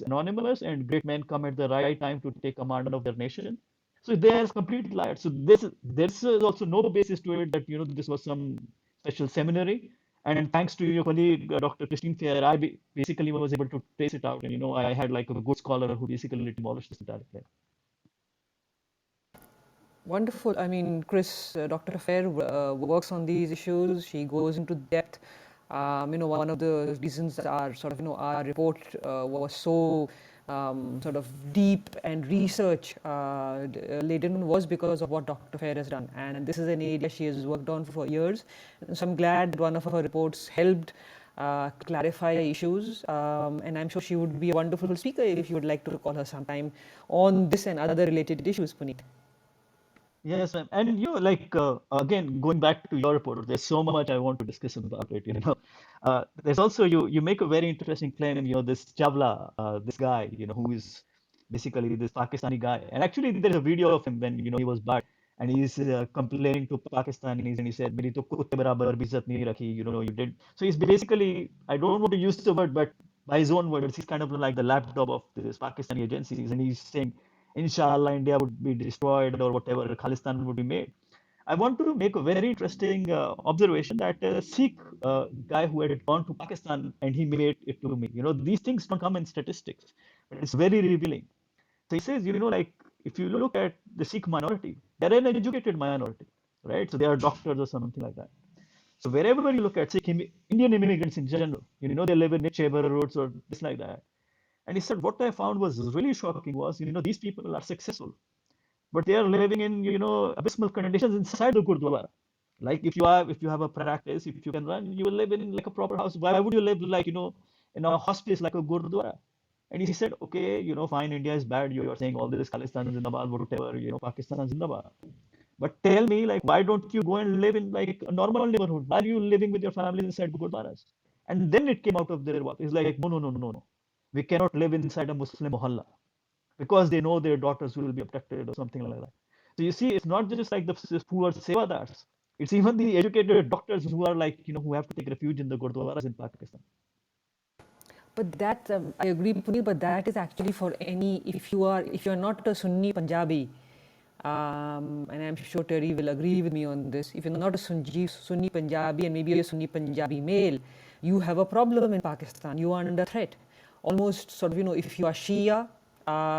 anonymous, and great men come at the right time to take command of their nation. So they are completely liars. So this is also no basis to it that this was some special seminary. And thanks to your colleague Dr. Christine Fair, I basically was able to trace it out, and I had like a good scholar who basically demolished this entire thing. Wonderful. I mean, Chris, Dr. Fair works on these issues. She goes into depth. One of the reasons that our sort of, our report was so sort of deep and research laden was because of what Dr. Fair has done. And this is an area she has worked on for years. So I'm glad that one of her reports helped clarify issues. And I'm sure she would be a wonderful speaker if you would like to call her sometime on this and other related issues, Puneet. Yes, ma'am. And like again, going back to your report, there's so much I want to discuss about it. There's also you make a very interesting claim. This Chavla, this guy, who is basically this Pakistani guy. And actually, there's a video of him when he was bad, and he's complaining to Pakistanis, and he said, "मेरी तो कुत्ते बराबर भी इज्जत नहीं रखी." You did. So he's basically, I don't want to use the word, but by his own words, he's kind of like the lapdog of this Pakistani agencies, and he's saying, inshallah, India would be destroyed or whatever, Khalistan would be made. I want to make a very interesting observation that a Sikh guy who had gone to Pakistan and he made it to me. These things don't come in statistics, but it's very revealing. So he says, like if you look at the Sikh minority, they're an educated minority, right? So they are doctors or something like that. So wherever you look at Sikh Indian immigrants in general, they live in niche neighborhoods or this like that. And he said, what I found was really shocking was, these people are successful, but they are living in, abysmal conditions inside the Gurdwara. Like if you have a practice, if you can run, you will live in like a proper house. Why would you live like, in a hospice like a Gurdwara? And he said, okay, fine, India is bad. You are saying all this Khalistan Zindabad, whatever, Pakistan Zindabad. But tell me, like, why don't you go and live in like a normal neighborhood? Why are you living with your families inside gurdwaras? And then it came out of their mouth. It's like, no, no, no, no, no. We cannot live inside a Muslim mohalla because they know their daughters will be abducted or something like that. So you see, it's not just like the poor sevadars. It's even the educated doctors who are like, who have to take refuge in the gurdwaras in Pakistan. But that I agree, Puneet. But that is actually for any, if you're not a Sunni Punjabi, and I'm sure Terry will agree with me on this. If you're not a Sunni Punjabi and maybe a Sunni Punjabi male, you have a problem in Pakistan. You are under threat. Almost sort of, if you are Shia,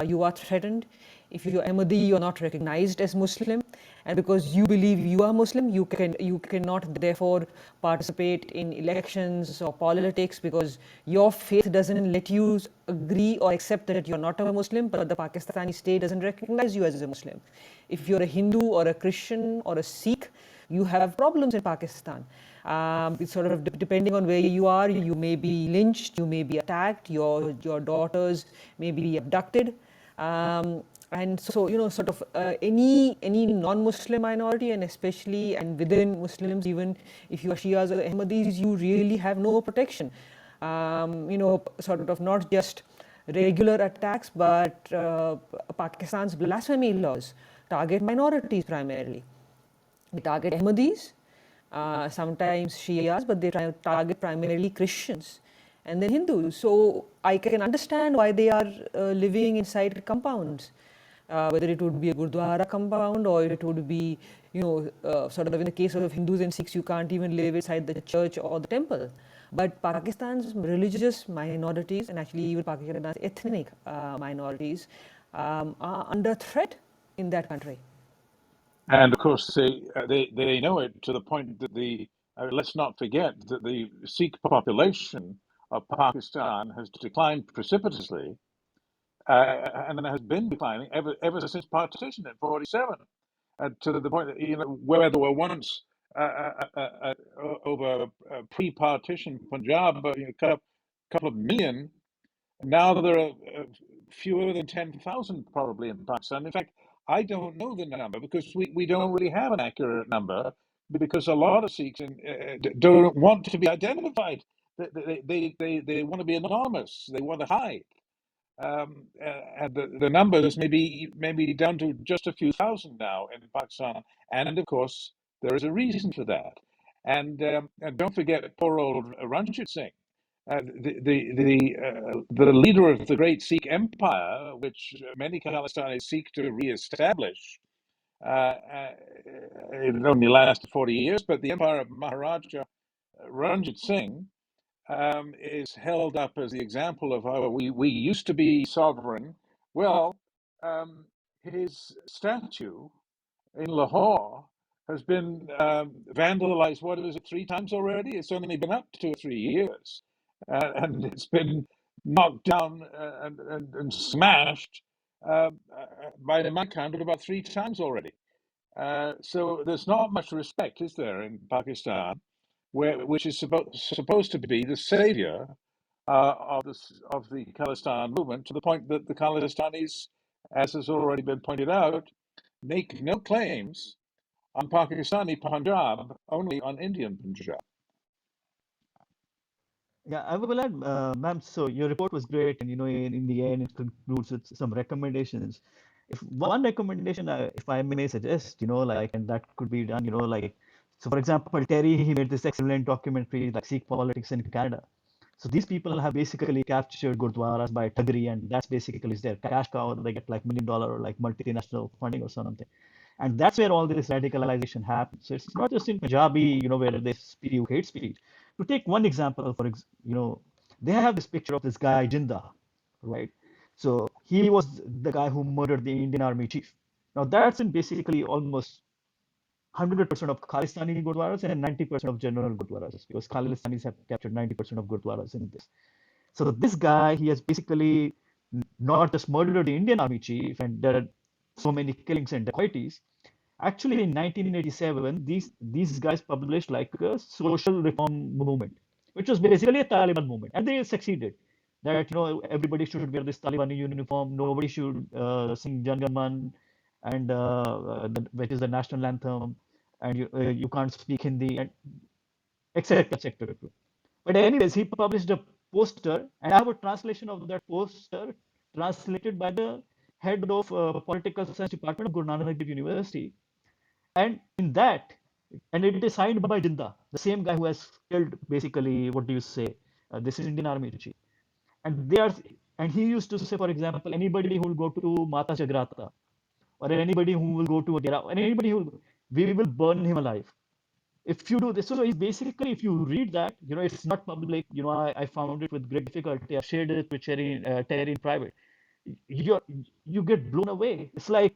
you are threatened. If you're Ahmadi, you're not recognized as Muslim, and because you believe you are Muslim, you cannot therefore participate in elections or politics because your faith doesn't let you agree or accept that you're not a Muslim, but the Pakistani state doesn't recognize you as a Muslim. If you're a Hindu or a Christian or a Sikh, you have problems in Pakistan. It's sort of depending on where you are, you may be lynched, you may be attacked, your daughters may be abducted. And so, sort of any non-Muslim minority, and especially and within Muslims, even if you are Shias or Ahmadis, you really have no protection. Sort of not just regular attacks, but Pakistan's blasphemy laws target minorities primarily. They target Ahmadis, sometimes Shias, but they try to target primarily Christians and then Hindus. So I can understand why they are living inside compounds, whether it would be a Gurdwara compound or it would be, sort of in the case of Hindus and Sikhs, you can't even live inside the church or the temple. But Pakistan's religious minorities and actually even Pakistan's ethnic minorities are under threat in that country. And of course, they know it to the point that let's not forget that the Sikh population of Pakistan has declined precipitously, and has been declining ever since partition in '47, to the point that where there were once over pre-partition Punjab, couple of million. Now there are fewer than 10,000 probably in Pakistan. In fact, I don't know the number because we don't really have an accurate number because a lot of Sikhs don't want to be identified. They want to be anonymous. They want to hide. And the numbers maybe down to just a few thousand now in Pakistan. And of course, there is a reason for that. And don't forget poor old Ranjit Singh, the leader of the great Sikh empire, which many Khalistanis seek to re-establish. It only lasted 40 years, but the empire of Maharaja Ranjit Singh is held up as the example of how we used to be sovereign. Well, his statue in Lahore has been vandalized. What is it, 3 times already? It's only been up 2 or 3 years, and it's been knocked down and smashed by my count of about 3 times already. So there's not much respect, is there, in Pakistan, which is supposed to be the savior of the Khalistan movement, to the point that the Khalistanis, as has already been pointed out, make no claims on Pakistani Punjab, only on Indian Punjab. Yeah, I will add, ma'am. So your report was great, and in the end, it concludes with some recommendations. If one recommendation, if I may suggest, like, and that could be done, like, so for example, Terry, he made this excellent documentary, like Sikh politics in Canada. So these people have basically captured gurdwaras by thuggery, and that's basically their cash cow. They get like $1 million or like multinational funding or something, and that's where all this radicalization happens. So it's not just in Punjabi, where they spew hate speech. To take one example, they have this picture of this guy Jinda, right? So he was the guy who murdered the Indian Army chief. Now that's in basically almost 100% of Khalistani Gurdwaras and 90% of general Gurdwaras, because Khalistanis have captured 90% of Gurdwaras in this. So this guy, he has basically not just murdered the Indian Army chief, and there are so many killings and dacoities. Actually, in 1987, these guys published like a social reform movement, which was basically a Taliban movement, and they succeeded. That everybody should wear this Taliban uniform, nobody should sing Jan Gan Man, and which is the national anthem, and you can't speak Hindi, and etc. etc. But anyways, he published a poster, and I have a translation of that poster translated by the head of political science department of Guru Nanak Dev University, and in that, and it is signed by Jinda, the same guy who has killed basically, what do you say, this is Indian Army chief. And they are, and he used to say, for example, anybody who will go to Mata Jagrata, or anybody who will go to Agera, and anybody who, we will burn him alive if you do this. So it's basically, if you read that, it's not public. I found it with great difficulty. I shared it with Terry in private. You you get blown away. It's like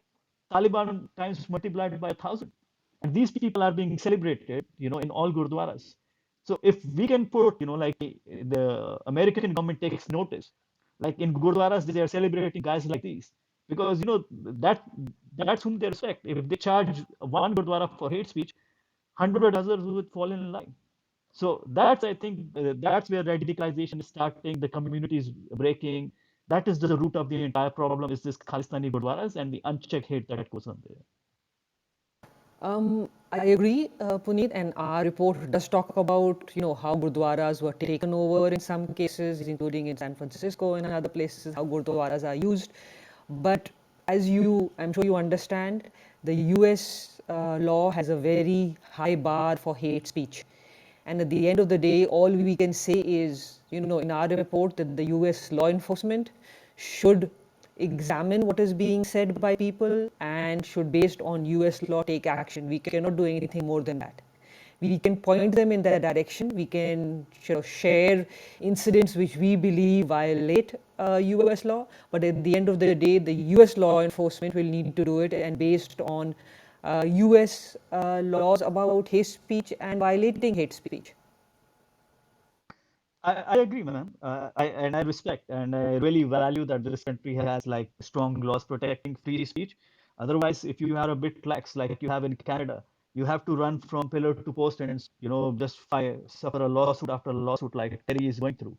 Taliban times multiplied by 1,000, and these people are being celebrated, in all gurdwaras. So if we can put, like the American government takes notice, like in gurdwaras they are celebrating guys like these, because that that's whom they respect. If they charge one gurdwara for hate speech, 100 others would fall in line. So that's, I think, that's where radicalization is starting. The community is breaking. That is the root of the entire problem. Is this Khalistani Gurdwaras and the unchecked hate that goes on there. I agree, Puneet, and our report does talk about how gurdwaras were taken over in some cases, including in San Francisco and other places, how gurdwaras are used. But as I'm sure you understand, the U.S. Law has a very high bar for hate speech. And at the end of the day, all we can say is, in our report, that the US law enforcement should examine what is being said by people and should, based on US law, take action. We cannot do anything more than that. We can point them in that direction. We can share incidents which we believe violate US law, but at the end of the day, the US law enforcement will need to do it, and based on US laws about hate speech and violating hate speech. I agree, man. And I respect and I really value that this country has like strong laws protecting free speech. Otherwise, if you are a bit lax like you have in Canada, you have to run from pillar to post and just suffer a lawsuit after a lawsuit like Terry is going through.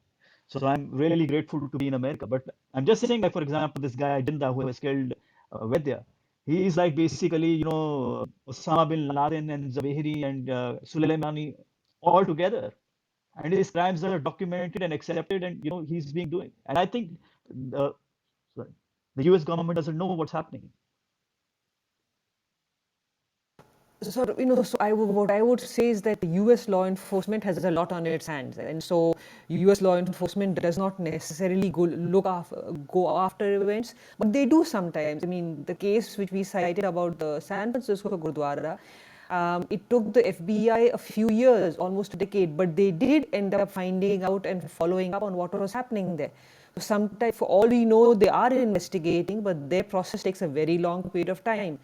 So I'm really grateful to be in America. But I'm just saying, like, for example, this guy Jinda who has killed Vedya, he is like basically Osama bin Laden and Zawahiri and Soleimani all together, and his crimes are documented and accepted, and he's being doing. And I think the sorry, the U.S. government doesn't know what's happening. So, what I would say is that the US law enforcement has a lot on its hands, and so US law enforcement does not necessarily go after events, but they do sometimes. I mean, the case which we cited about the San Francisco Gurdwara, it took the FBI a few years, almost a decade, but they did end up finding out and following up on what was happening there. So sometimes, for all we know, they are investigating, but their process takes a very long period of time.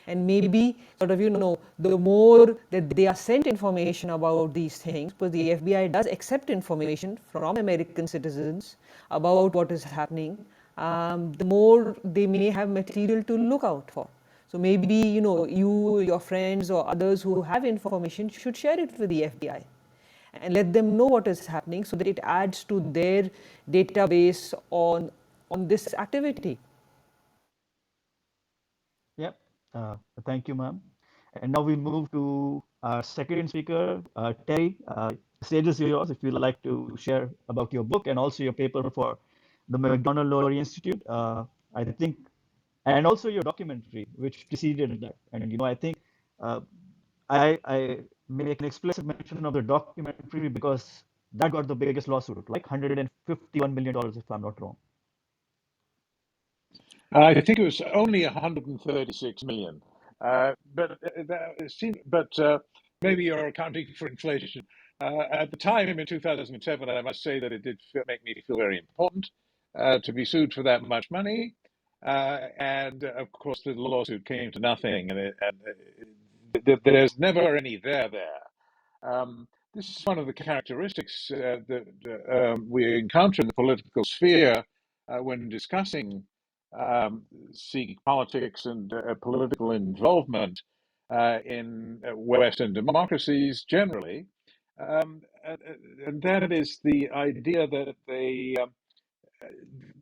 And maybe the more that they are sent information about these things, because the FBI does accept information from American citizens about what is happening, the more they may have material to look out for. So maybe your friends or others who have information should share it with the FBI and let them know what is happening, so that it adds to their database on this activity. Yep. Thank you, ma'am. And now we move to our second speaker, Terry. Stage is yours if you'd like to share about your book and also your paper for the McDonald-Lowry Institute. I think, and also your documentary, which preceded that. And I think uh, I make an explicit mention of the documentary because that got the biggest lawsuit, like $151 million, if I'm not wrong. I think it was only 136 million, but maybe you're accounting for inflation. At the time in 2007, I must say that it did make me feel very important to be sued for that much money, and of course the lawsuit came to nothing, and there's never any there. This is one of the characteristics that we encounter in the political sphere when discussing Sikh politics and political involvement in Western democracies generally. And that is the idea that they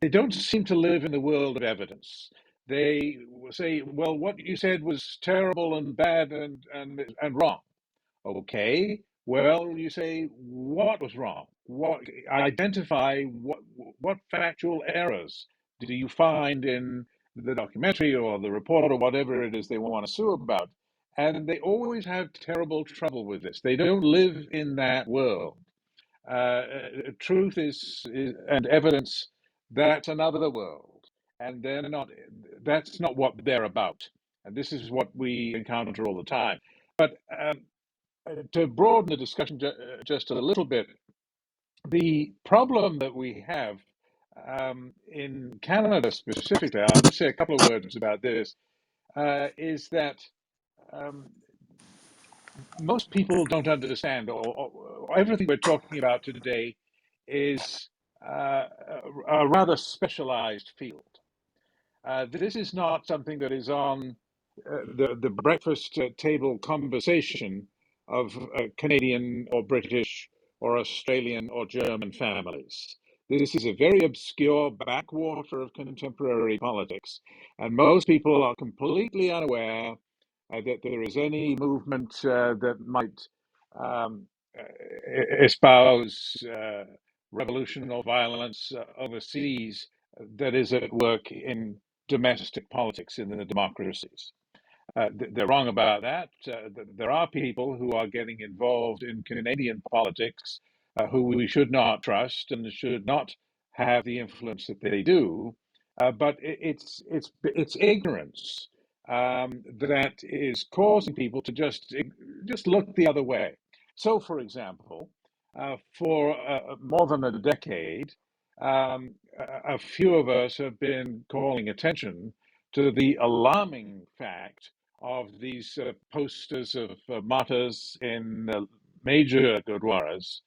don't seem to live in the world of evidence. they say, well, what you said was terrible and bad and wrong. Okay, well, you say what was wrong? What identify what factual errors do you find in the documentary or the report or whatever it is they want to sue about? And they always have terrible trouble with this. They don't live in that world. Truth is and evidence, that's another world, and they're not. That's not what they're about. And this is what we encounter all the time. But to broaden the discussion just a little bit, the problem that we have in Canada specifically, I'll just say a couple of words about this, is that um, most people don't understand, or everything we're talking about today is a rather specialized field. This is not something that is on the breakfast table conversation of Canadian or British or Australian or German families. This is a very obscure backwater of contemporary politics, and most people are completely unaware that there is any movement that might um, espouse revolution or violence overseas that is at work in domestic politics in the democracies. They're wrong about that. There are people who are getting involved in Canadian politics who we should not trust and should not have the influence that they do. But it's ignorance that is causing people to just look the other way. So, for example, for more than a decade, a few of us have been calling attention to the alarming fact of these posters of martyrs in major gurdwaras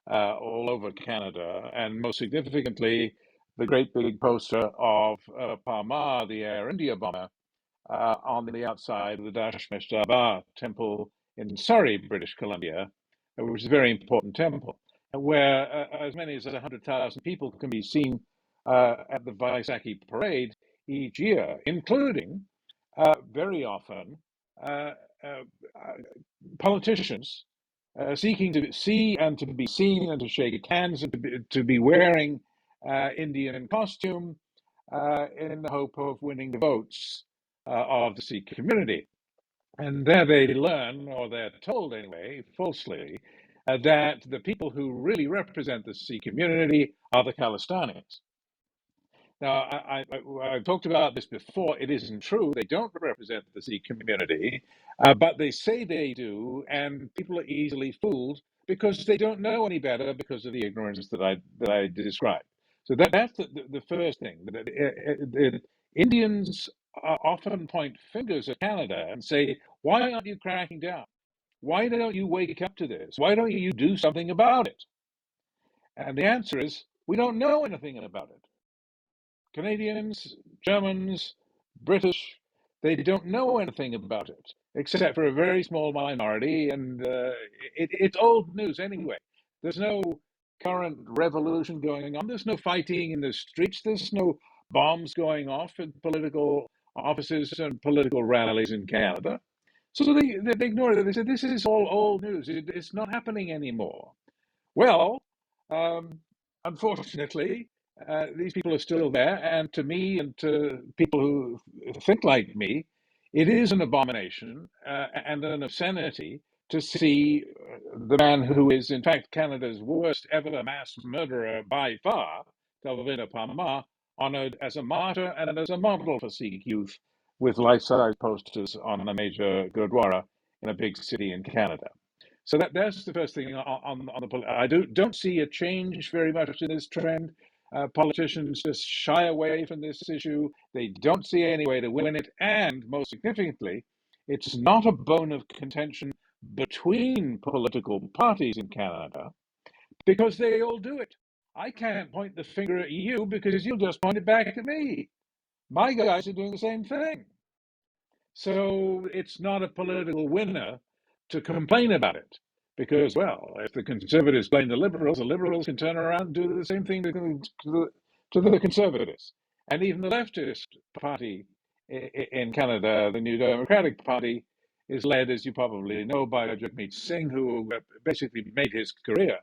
all over Canada, and most significantly, the great big poster of Parmar, the Air India bomber, on the outside of the Dashmesh Daba temple in Surrey, British Columbia, which is a very important temple, where as many as 100,000 people can be seen at the Vaisakhi parade each year, including very often uh, uh, politicians seeking to see and to be seen and to shake hands and to be wearing Indian costume in the hope of winning the votes of the Sikh community. And there they learn, or they're told anyway, falsely, that the people who really represent the Sikh community are the Khalistanis. Now, I've talked about this before. It isn't true. They don't represent the Sikh community, but they say they do, and people are easily fooled because they don't know any better because of the ignorance that I described. So that's the first thing. Indians often point fingers at Canada and say, "Why aren't you cracking down? Why don't you wake up to this? Why don't you do something about it?" And the answer is, we don't know anything about it. Canadians, Germans, British, they don't know anything about it, except for a very small minority, and it's old news anyway. There's no current revolution going on. There's no fighting in the streets. There's no bombs going off in political offices and political rallies in Canada. So they ignore it. They say, this is all old news. It's not happening anymore. Well, um, unfortunately, these people are still there, and to me and to people who think like me, it is an abomination and an obscenity to see the man who is, in fact, Canada's worst ever mass murderer by far, Dalvina Parmar, honored as a martyr and as a model for Sikh youth with life-size posters on a major Gurdwara in a big city in Canada. So that's the first thing on the. I don't see a change very much in this trend. Politicians just shy away from this issue. They don't see any way to win it, and most significantly, it's not a bone of contention between political parties in Canada because they all do it. I can't point the finger at you because you'll just point it back at me. My guys are doing the same thing. So it's not a political winner to complain about it. Because, well, if the conservatives blame the liberals can turn around and do the same thing to the conservatives. And even the leftist party in Canada, the New Democratic Party is led, as you probably know, by Jagmeet Singh, who basically made his career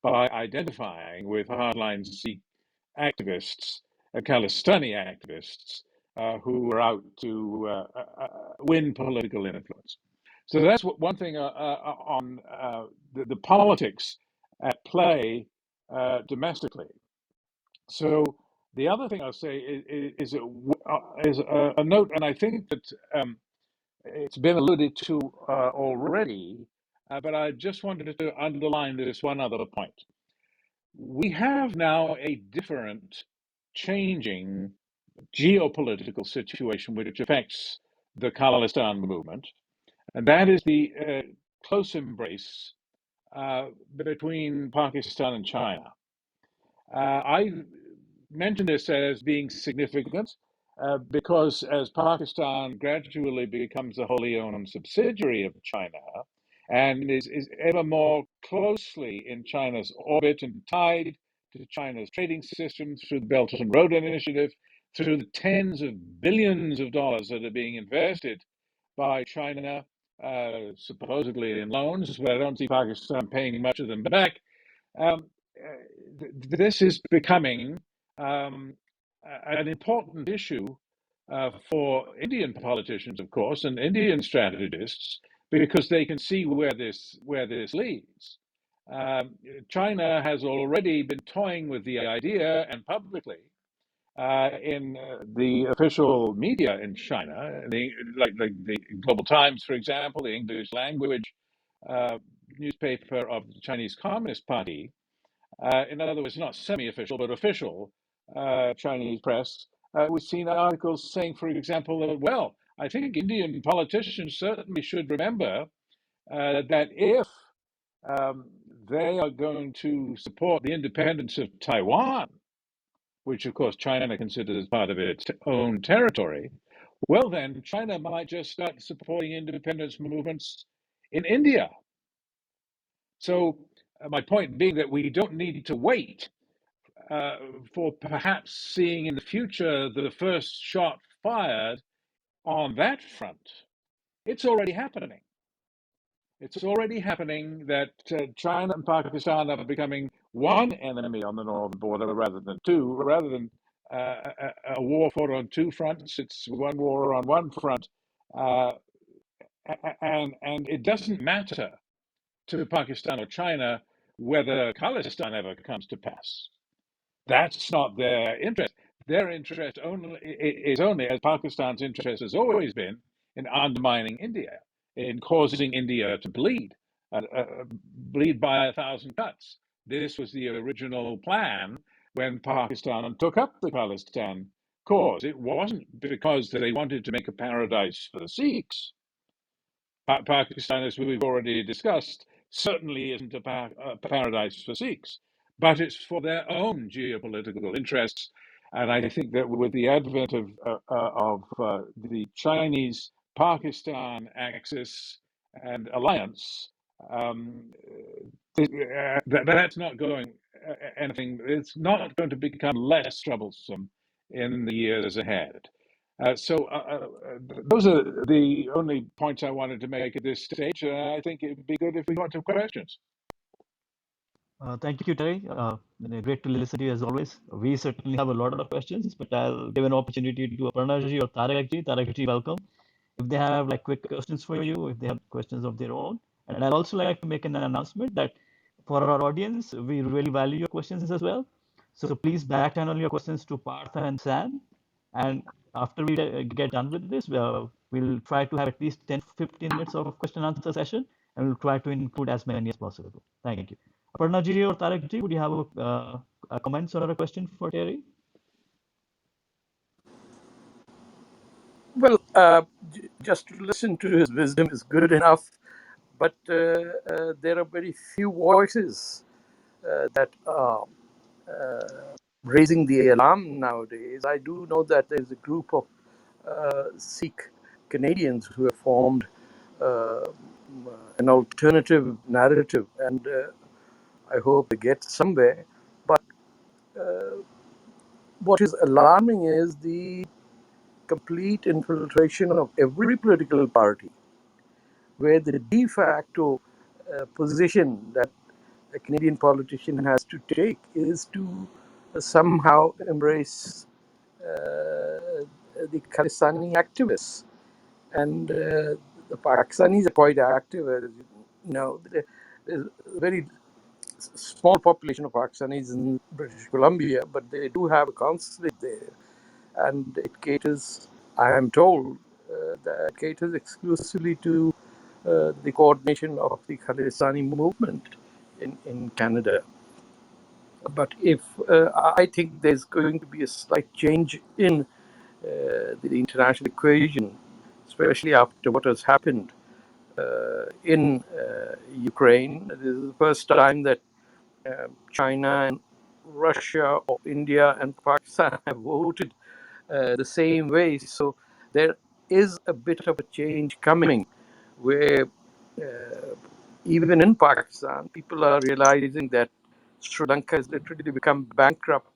by identifying with hardline Sikh activists, Khalistani activists, who were out to win political influence. So that's one thing on the politics at play domestically. So the other thing I'll say is a note, and I think that it's been alluded to already, but I just wanted to underline this one other point. We have now a different, changing geopolitical situation which affects the Khalistan movement, and that is the close embrace between Pakistan and China. I mention this as being significant because as Pakistan gradually becomes a wholly owned subsidiary of China and is ever more closely in China's orbit and tied to China's trading system through the Belt and Road Initiative, through the tens of billions of dollars that are being invested by China, supposedly in loans, but I don't see Pakistan paying much of them back. Um, this is becoming an important issue for Indian politicians, of course, and Indian strategists, because they can see where this leads. China has already been toying with the idea, and publicly, in the official media in China, like the Global Times, for example, the English language newspaper of the Chinese Communist Party. In other words, not semi-official, but official Chinese press. We've seen articles saying, for example, that, well, I think Indian politicians certainly should remember that if they are going to support the independence of Taiwan, which of course China considers part of its own territory, well, then China might just start supporting independence movements in India. So my point being that we don't need to wait for perhaps seeing in the future the first shot fired on that front. It's already happening. It's already happening that China and Pakistan are becoming one enemy on the northern border rather than two, rather than a war fought on two fronts. It's one war on one front, uh, and it doesn't matter to Pakistan or China whether Khalistan ever comes to pass. That's not their interest. Their interest is only, as Pakistan's interest has always been, in undermining India, in causing India to bleed, bleed by 1,000 cuts. This was the original plan when Pakistan took up the Khalistan cause. It wasn't because they wanted to make a paradise for the Sikhs. Pakistan, as we've already discussed, certainly isn't a paradise for Sikhs, but it's for their own geopolitical interests. And I think that with the advent of the Chinese Pakistan axis and alliance, that's not going anything. It's not going to become less troublesome in the years ahead. Those are the only points I wanted to make at this stage. I think it would be good if we got to questions. Thank you, Terry. Great to listen to you as always. We certainly have a lot of questions, but I'll give an opportunity to Aparna ji or Tarek ji. Tarek ji, welcome. If they have like quick questions for you, if they have questions of their own. And I'd also like to make an announcement that for our audience, we really value your questions as well. So please back channel your questions to Partha and Sam. And after we get done with this, we'll try to have at least 10-15 minutes of question and answer session, and we'll try to include as many as possible. Thank you. Aparna ji or Tarek ji, would you have a comments or a question for Terry? Well, just to listen to his wisdom is good enough, but there are very few voices that are raising the alarm nowadays. I do know that there's a group of Sikh Canadians who have formed uh, an alternative narrative, and I hope they get somewhere. But what is alarming is the complete infiltration of every political party, where the de facto position that a Canadian politician has to take is to somehow embrace the Khalistani activists. And the Pakistanis are quite active. There's a very small population of Pakistanis in British Columbia, but they do have a consulate there. And it caters, I am told, that caters exclusively to the coordination of the Khalistani movement in Canada. But if I think there's going to be a slight change in the international equation, especially after what has happened in Ukraine. This is the first time that China and Russia or India and Pakistan have voted the same way. So there is a bit of a change coming where even in Pakistan, people are realizing that Sri Lanka has literally become bankrupt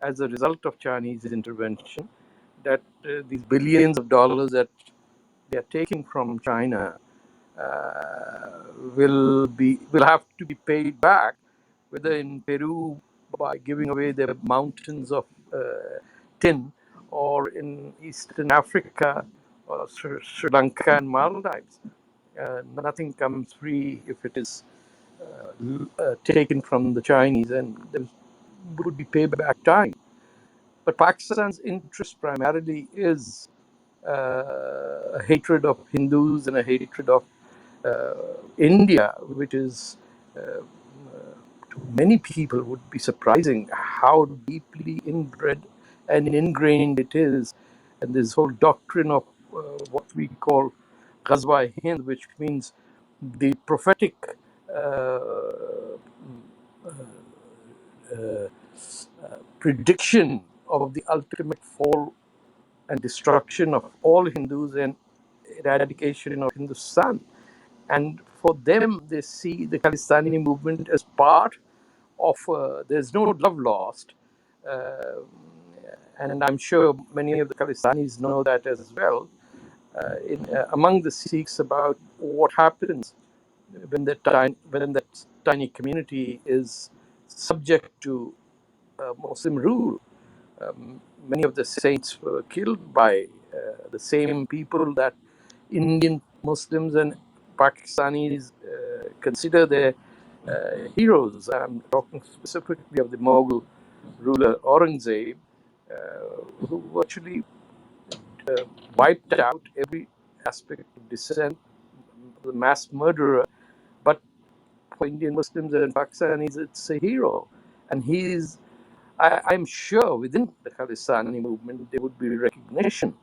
as a result of Chinese intervention, that these billions of dollars that they are taking from China will have to be paid back, whether in Peru by giving away their mountains of tin, or in Eastern Africa, or Sri Lanka and Maldives. Nothing comes free if it is taken from the Chinese, and there would be payback time. But Pakistan's interest primarily is a hatred of Hindus and a hatred of India, which is to many people would be surprising how deeply inbred and ingrained it is. And this whole doctrine of what we call Ghazwa Hind, which means the prophetic prediction of the ultimate fall and destruction of all Hindus and eradication of Hindustan. And for them, they see the Khalistani movement as part of, there's no love lost. Uh, and I'm sure many of the Khalistanis know that as well. Among the Sikhs, about what happens when that tiny community is subject to Muslim rule. Many of the saints were killed by the same people that Indian Muslims and Pakistanis consider their heroes. I'm talking specifically of the Mughal ruler Aurangzeb, who virtually wiped out every aspect of dissent, the mass murderer. But for Indian Muslims and Pakistanis, it's a hero. And I'm sure within the Khalistani movement, there would be recognition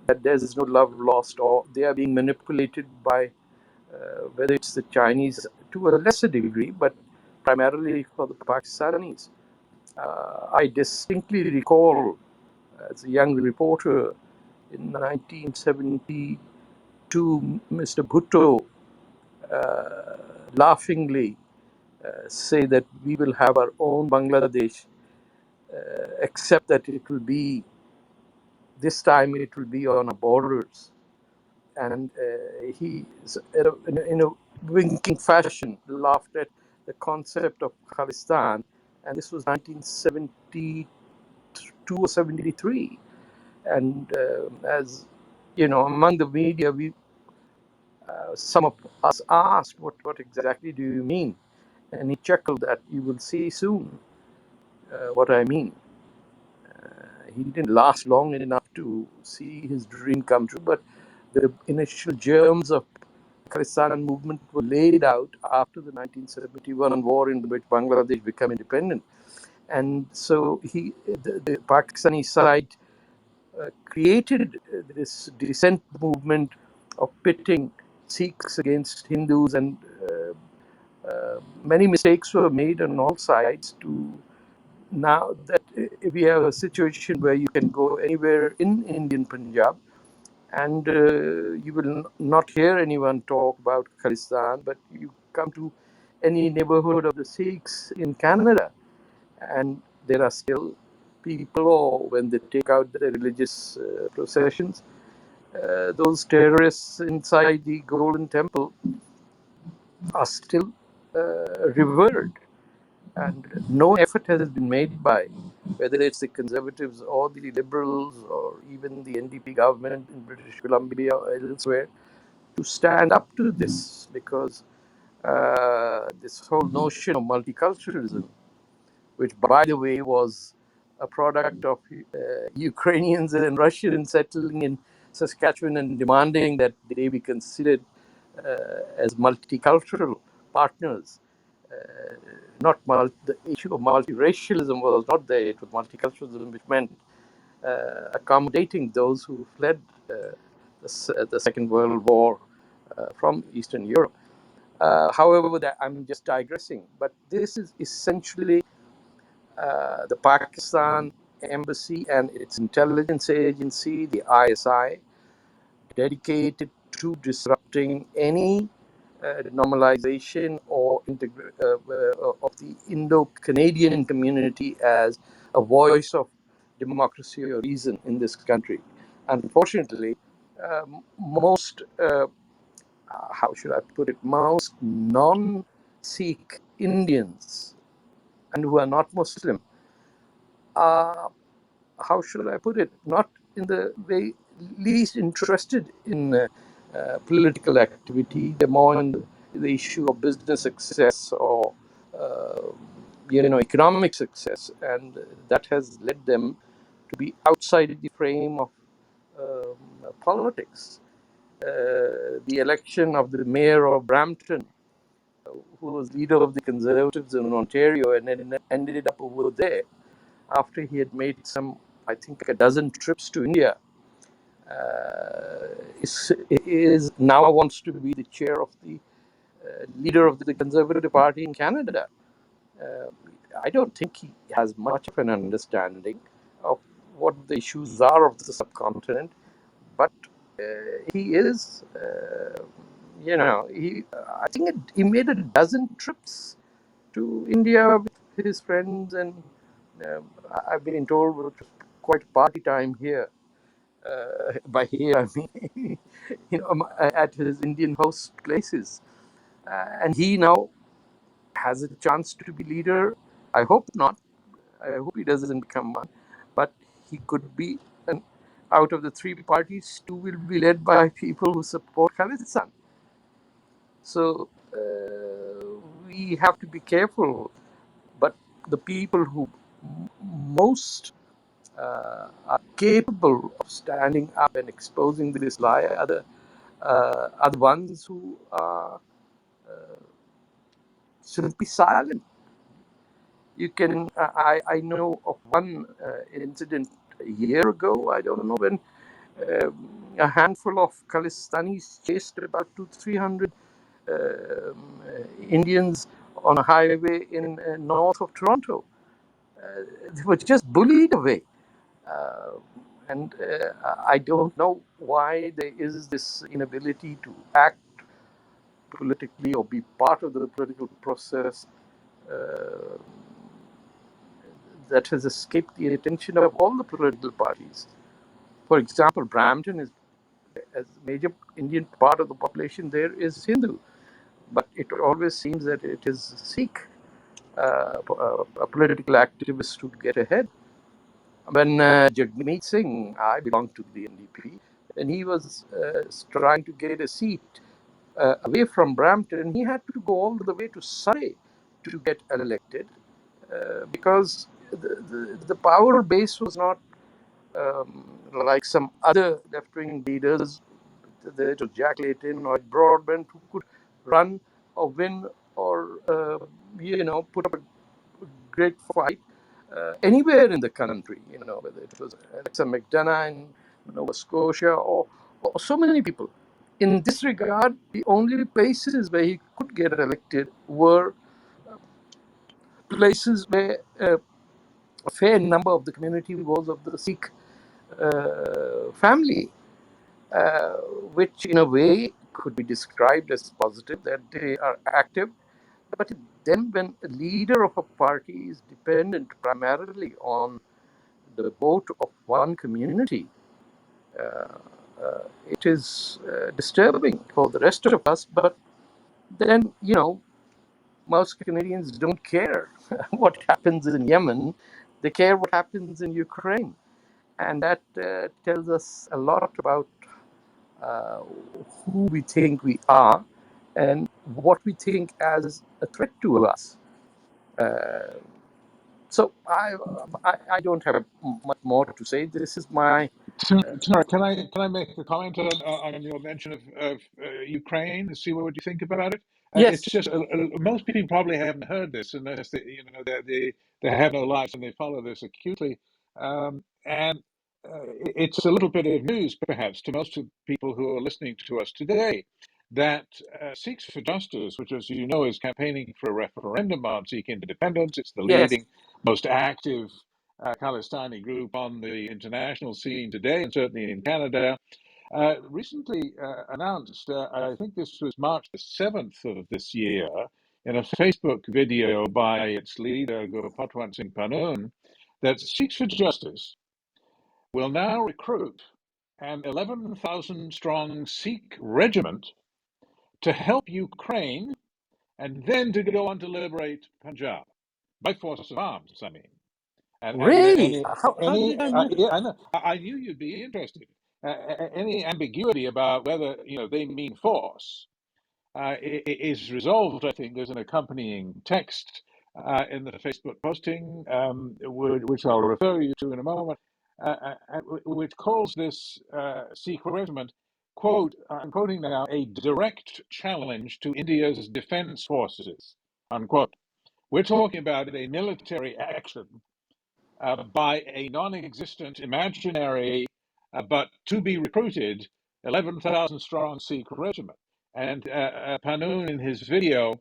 that there's no love lost, or they are being manipulated by whether it's the Chinese to a lesser degree, but primarily for the Pakistanis. I distinctly recall, as a young reporter in 1972, Mr. Bhutto laughingly say that we will have our own Bangladesh, except that it will be, this time it will be on our borders. And he, in a winking fashion, laughed at the concept of Khalistan. And this was 1972 or 73. And as you know, among the media, some of us asked, what exactly do you mean? And he chuckled that you will see soon what I mean. He didn't last long enough to see his dream come true, but the initial germs of Khalistan movement were laid out after the 1971 war in which Bangladesh became independent. And so the Pakistani side created this dissent movement of pitting Sikhs against Hindus, and many mistakes were made on all sides. To now that we have a situation where you can go anywhere in Indian Punjab, and you will not hear anyone talk about Khalistan, but you come to any neighborhood of the Sikhs in Canada, and there are still people, or when they take out the religious processions, those terrorists inside the Golden Temple are still revered. And no effort has been made by whether it's the conservatives or the liberals or even the NDP government in British Columbia or elsewhere to stand up to this, because this whole notion of multiculturalism, which, by the way, was a product of Ukrainians and Russians settling in Saskatchewan and demanding that they be considered as multicultural partners. Not the issue of multiracialism was not there. It was multiculturalism, which meant accommodating those who fled the Second World War from Eastern Europe. However, that I'm just digressing. But this is essentially the Pakistan embassy and its intelligence agency, the ISI, dedicated to disrupting any normalization or of the Indo-Canadian community as a voice of democracy or reason in this country. Unfortunately, most, how should I put it, most non-Sikh Indians and who are not Muslim are, how should I put it, not in the way least interested in political activity. They're more in the issue of business success or uh, economic success, and that has led them to be outside the frame of politics. The election of the mayor of Brampton, who was leader of the Conservatives in Ontario, and then ended up over there after he had made some, I think, a dozen trips to India, is now wants to be the chair of the leader of the Conservative Party in Canada. Uh, I don't think he has much of an understanding of what the issues are of the subcontinent, but he is, I think he made a dozen trips to India with his friends, and I've been told it was quite party time here. By here, I mean, at his Indian host places. And he now has a chance to be leader. I hope not. I hope he doesn't become one. But he could be, and out of the three parties, two will be led by people who support Khalistan. So we have to be careful. But the people who most are capable of standing up and exposing this lie are the ones who are simply silent. You can. I know of one incident a year ago. I don't know when a handful of Khalistanis chased about 300 Indians on a highway in north of Toronto. They were just bullied away. Uh, and I don't know why there is this inability to act politically or be part of the political process uh, that has escaped the attention of all the political parties. For example, Brampton is, as a major Indian part of the population there is Hindu, but it always seems that it is Sikh political activists who get ahead. When Jagmeet Singh, I belong to the NDP, and he was trying to get a seat away from Brampton, he had to go all the way to Surrey to get elected because the power base was not like some other left-wing leaders. There was Jack Layton or Broadbent who could run or win or put up a great fight anywhere in the country. Whether it was Alexa McDonough in Nova Scotia or so many people. In this regard, the only places where he could get elected were places where a fair number of the community was of the Sikh family, uh, which in a way could be described as positive, that they are active. But then, when a leader of a party is dependent primarily on the boat of one community, it is disturbing for the rest of us. But then, most Canadians don't care what happens in Yemen. They care what happens in Ukraine. And that tells us a lot about uh, who we think we are and what we think as a threat to us. Uh, so I don't have much more to say. This is my Tarek, can I make a comment on your mention of Ukraine and see what you think about it? It's yes, just most people probably haven't heard this unless they have no lives and they follow this acutely, and it's a little bit of news perhaps to most of the people who are listening to us today that Sikhs for Justice, which as you know is campaigning for a referendum on Sikh independence, it's the yes, leading, most active Khalistani group on the international scene today, and certainly in Canada, recently announced, I think this was March the 7th of this year, in a Facebook video by its leader, Guru Patwan Singh Panun, that Sikhs for Justice will now recruit an 11,000 strong Sikh regiment to help Ukraine and then to go on to liberate Punjab by force of arms, I mean. And really. How did I miss? yeah, I know. I knew you'd be interested. Any ambiguity about whether they mean force is resolved. I think there's an accompanying text in the Facebook posting, which I'll refer you to in a moment, which calls this secret regiment, quote, I'm quoting now, a direct challenge to India's defense forces, unquote. We're talking about a military action by a non-existent, imaginary, but to be recruited 11,000 strong Sikh regiment. And Panun in his video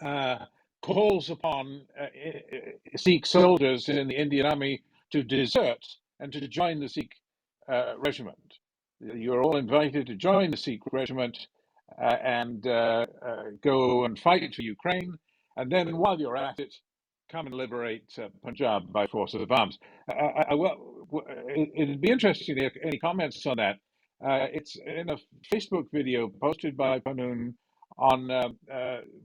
uh, calls upon Sikh soldiers in the Indian army to desert and to join the Sikh regiment. You're all invited to join the Sikh regiment and go and fight for Ukraine. And then while you're at it, come and liberate Punjab by force of arms. It'd be interesting to hear any comments on that. It's in a Facebook video posted by Panun on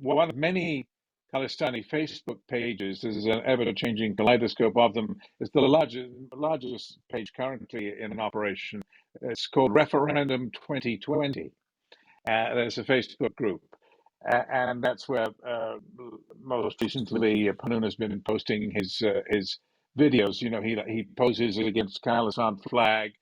one of many Khalistani Facebook pages. There's an ever-changing kaleidoscope of them. It's the largest page currently in operation. It's called Referendum 2020. There's a Facebook group. And that's where most recently Panun has been posting his videos. He poses against Khalistan flag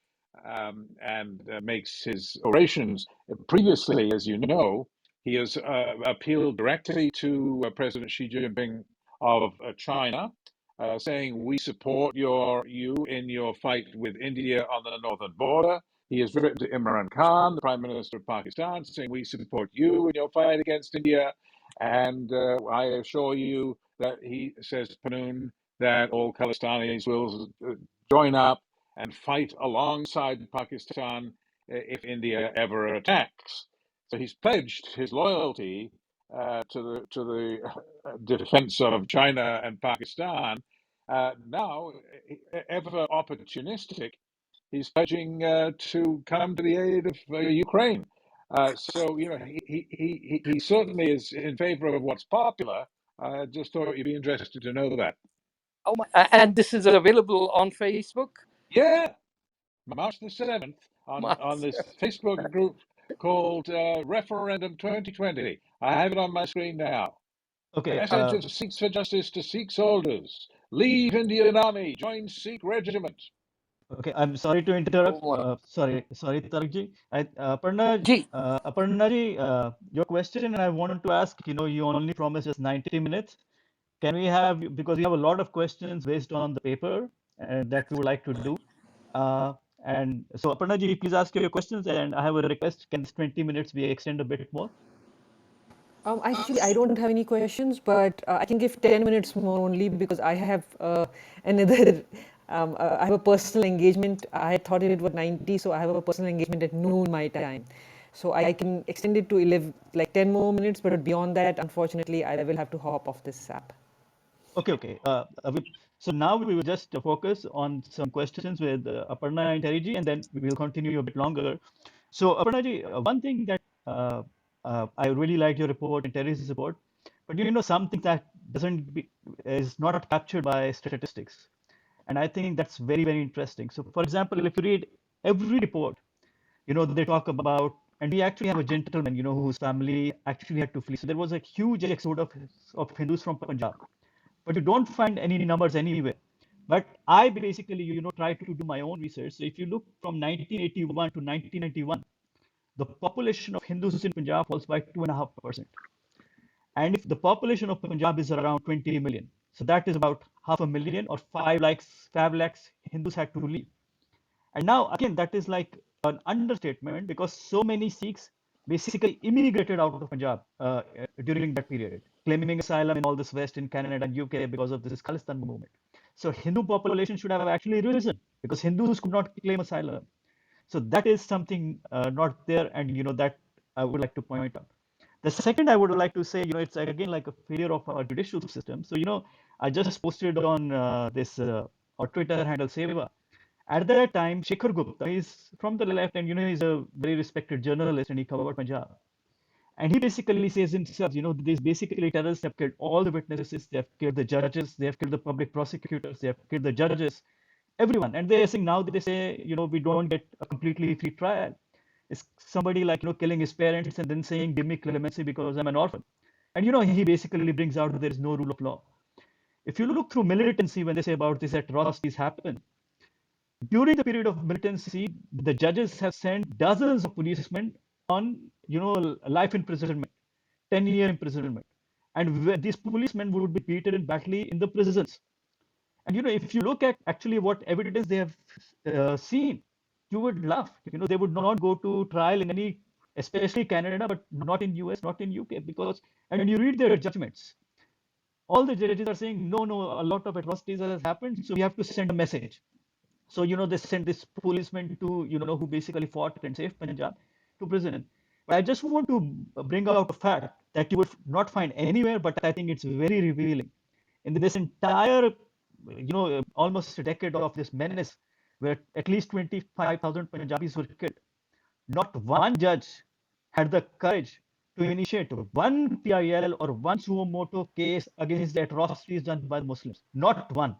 and makes his orations. Previously, as you know, he has appealed directly to President Xi Jinping of China, saying we support you in your fight with India on the northern border. He has written to Imran Khan, the Prime Minister of Pakistan, saying we support you in your fight against India. And I assure you that he says, Panun, that all Khalistanis will join up and fight alongside Pakistan if India ever attacks. So he's pledged his loyalty to the defense of China and Pakistan. Now, ever opportunistic, he's pledging to come to the aid of Ukraine. So he certainly is in favor of what's popular. I just thought you'd be interested to know that. Oh my! And this is available on Facebook. Yeah, March the 7th on Marks. this Facebook group called Referendum 2020. I have it on my screen now. Okay, Message of Sikhs for Justice to Sikh soldiers. Leave Indian Army, join Sikh regiment. okay. I'm sorry to interrupt. Oh my! Sorry, Tarekji. Gee, Aparna ji, your question, and I wanted to ask. You only promised us 90 minutes. Can we have, because we have a lot of questions based on the paper and that we would like to do. And so, Aparna ji, please ask your questions. And I have a request. Can this 20 minutes be extended a bit more? Actually, I don't have any questions, but I can give 10 minutes more only because I have another, I have a personal engagement. I thought it was 90, so I have a personal engagement at noon my time. So I can extend it to 11, like 10 more minutes, but beyond that, unfortunately, I will have to hop off this app. Okay, okay. So now we will just focus on some questions with Aparna and Terry, and then we will continue a bit longer. So Aparna ji, one thing that I really like your report and Terry's report, but something that is not captured by statistics, and I think that's very, very interesting. So for example, if you read every report, they talk about, and we actually have a gentleman, whose family actually had to flee. So there was a huge exodus of Hindus from Punjab, but you don't find any numbers anywhere. But I basically, try to do my own research. So if you look from 1981 to 1991, the population of Hindus in Punjab falls by 2.5%. And if the population of Punjab is around 20 million, so that is about half a million or 5 lakhs Hindus had to leave. And now, again, that is like an understatement because so many Sikhs basically immigrated out of Punjab during that period, claiming asylum in all this West in Canada and UK because of this Khalistan movement. So Hindu population should have actually risen because Hindus could not claim asylum. So that is something not there, and that I would like to point out. The second I would like to say, it's again like a failure of our judicial system. So I just posted on this our Twitter handle Seva. At that time, Shekhar Gupta is from the left, and he's a very respected journalist, and he covered Punjab. And he basically says himself, these basically terrorists have killed all the witnesses, they have killed the judges, they have killed the public prosecutors, they have killed the judges, everyone. And they're saying now they say, we don't get a completely free trial. It's somebody like, killing his parents and then saying, give me clemency because I'm an orphan. And, he basically brings out that there is no rule of law. If you look through militancy, when they say about these atrocities happen, during the period of militancy, the judges have sent dozens of policemen on, life imprisonment, 10-year imprisonment. And these policemen would be beaten badly in the prisons. And, if you look at actually what evidence they have seen, you would laugh. They would not go to trial in any, especially Canada, but not in US, not in UK, because, and when you read their judgments, all the judges are saying, no, no, a lot of atrocities has happened, so we have to send a message. So, they sent this policeman to, who basically fought and saved Punjab to prison. But I just want to bring out a fact that you would not find anywhere, but I think it's very revealing. In this entire, almost a decade of this menace, where at least 25,000 Punjabis were killed, not one judge had the courage to initiate one PIL or one suo moto case against the atrocities done by the Muslims. Not one.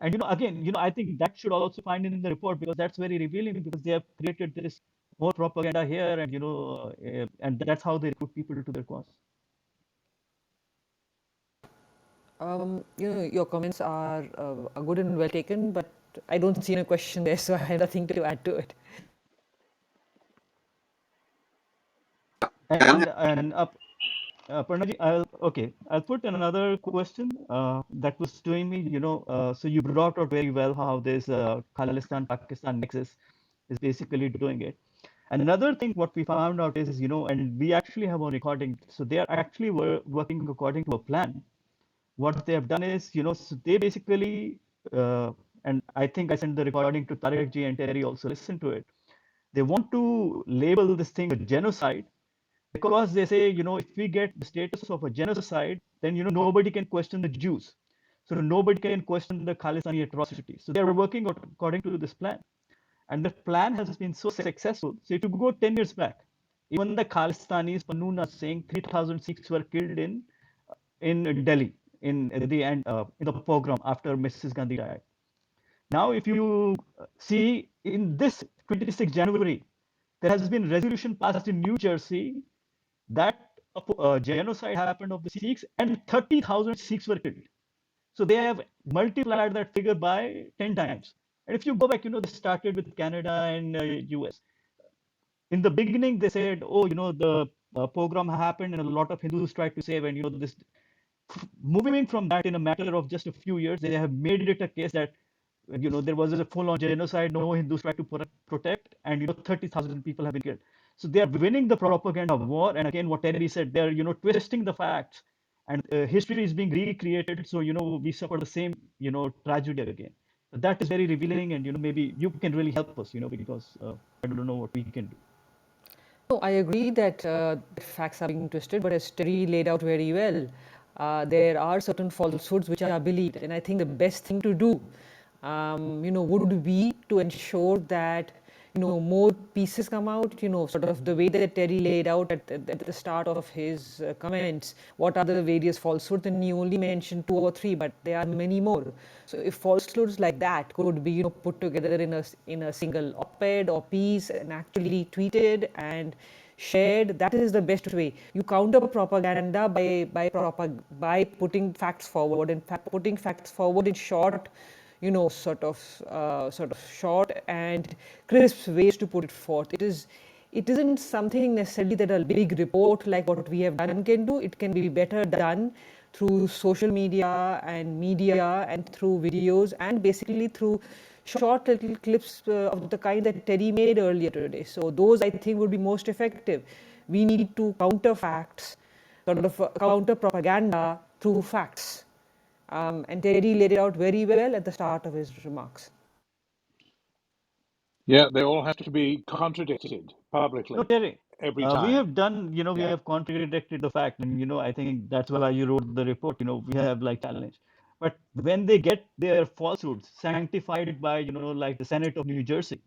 And again, I think that should also find in the report because that's very revealing because they have created this more propaganda here, and and that's how they recruit people to their cause. Your comments are good and well taken, but I don't see a question there, so I have nothing to add to it. And Parnaji, I'll put another question that was doing me, so you brought out very well how this Khalistan Pakistan nexus is basically doing it. And another thing, what we found out is, and we actually have a recording, so they are actually working according to a plan. What they have done is, so they basically, and I think I sent the recording to Tarek ji and Terry also listen to it. They want to label this thing a genocide because they say, if we get the status of a genocide, then, nobody can question the Jews. So nobody can question the Khalistani atrocities. So they're working according to this plan. And the plan has been so successful. So if you go 10 years back, even the Khalistanis, Pannoon are saying 3,000 Sikhs were killed in Delhi in the end in the pogrom after Mrs. Gandhi died. Now, if you see in this 26 January, there has been resolution passed in New Jersey that a genocide happened of the Sikhs and 30,000 Sikhs were killed. So they have multiplied that figure by 10 times. And if you go back, they started with Canada and US. In the beginning, they said, oh, the pogrom happened and a lot of Hindus tried to save. And, this moving from that in a matter of just a few years, they have made it a case that there was a full-on genocide. No Hindus tried to protect, and 30,000 people have been killed. So they are winning the propaganda war. And again, what Terry said, they're twisting the facts, and history is being recreated. So we suffer the same tragedy again. That is very revealing, and maybe you can really help us, because I don't know what we can do. No, I agree that facts are being twisted, but as Terry laid out very well, there are certain falsehoods which are believed, and I think the best thing to do, would be to ensure that more pieces come out. Sort of the way that Terry laid out at the start of his comments. What are the various falsehoods? And he only mentioned 2 or 3, but there are many more. So if falsehoods like that could be put together in a single op-ed or piece and actually tweeted and shared, that is the best way. You counter propaganda by putting facts forward, and putting facts forward in short, sort of short and crisp ways to put it forth. It isn't something necessarily that a big report like what we have done can do. It can be better done through social media and through videos, and basically through short little clips of the kind that Terry made earlier today. So those, I think, would be most effective. We need to counter facts, sort of counter propaganda through facts. And Terry laid it out very well at the start of his remarks. Yeah, they all have to be contradicted No, publicly Terry, every we time. have done, we Yeah. have contradicted the fact, and I think that's why you wrote the report. We have like challenged. But when they get their falsehoods sanctified by, like the Senate of New Jersey,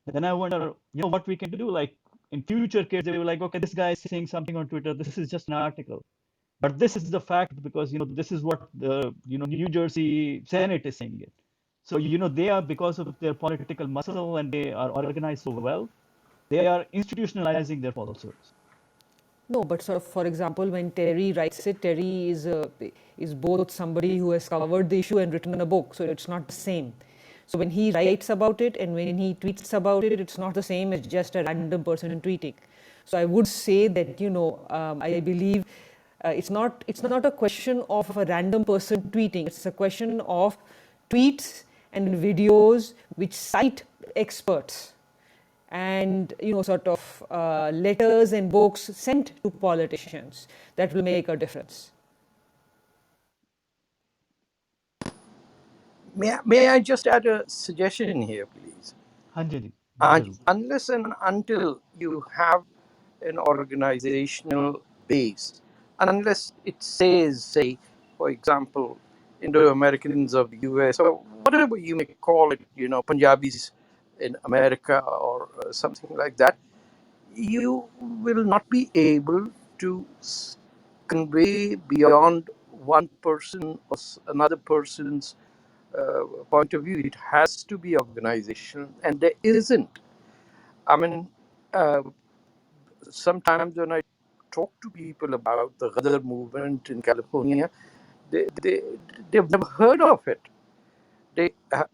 then I wonder, what we can do. Like in future case, they were like, okay, this guy is saying something on Twitter. This is just an article, but this is the fact because this is what the New Jersey Senate is saying it. So they are, because of their political muscle and they are organized so well, they are institutionalizing their falsehoods. No, but sort of, for example, when Terry writes it, Terry is both somebody who has covered the issue and written a book, so it's not the same. So when he writes about it and when he tweets about it, it's not the same as just a random person tweeting. So I would say that I believe it's not a question of a random person tweeting. It's a question of tweets and videos which cite experts, and sort of letters and books sent to politicians that will make a difference. May I just add a suggestion here, please? हाँ जी जी जरूर Unless and until you have an organizational base, unless it says, say, for example, Indo-Americans of the US, or whatever you may call it, Punjabis in America, or something like that, you will not be able to convey beyond one person or another person's point of view. It has to be organizational, and there isn't. I mean, uh, sometimes when I talk to people about the Ghadar movement in California, they they've never heard of it.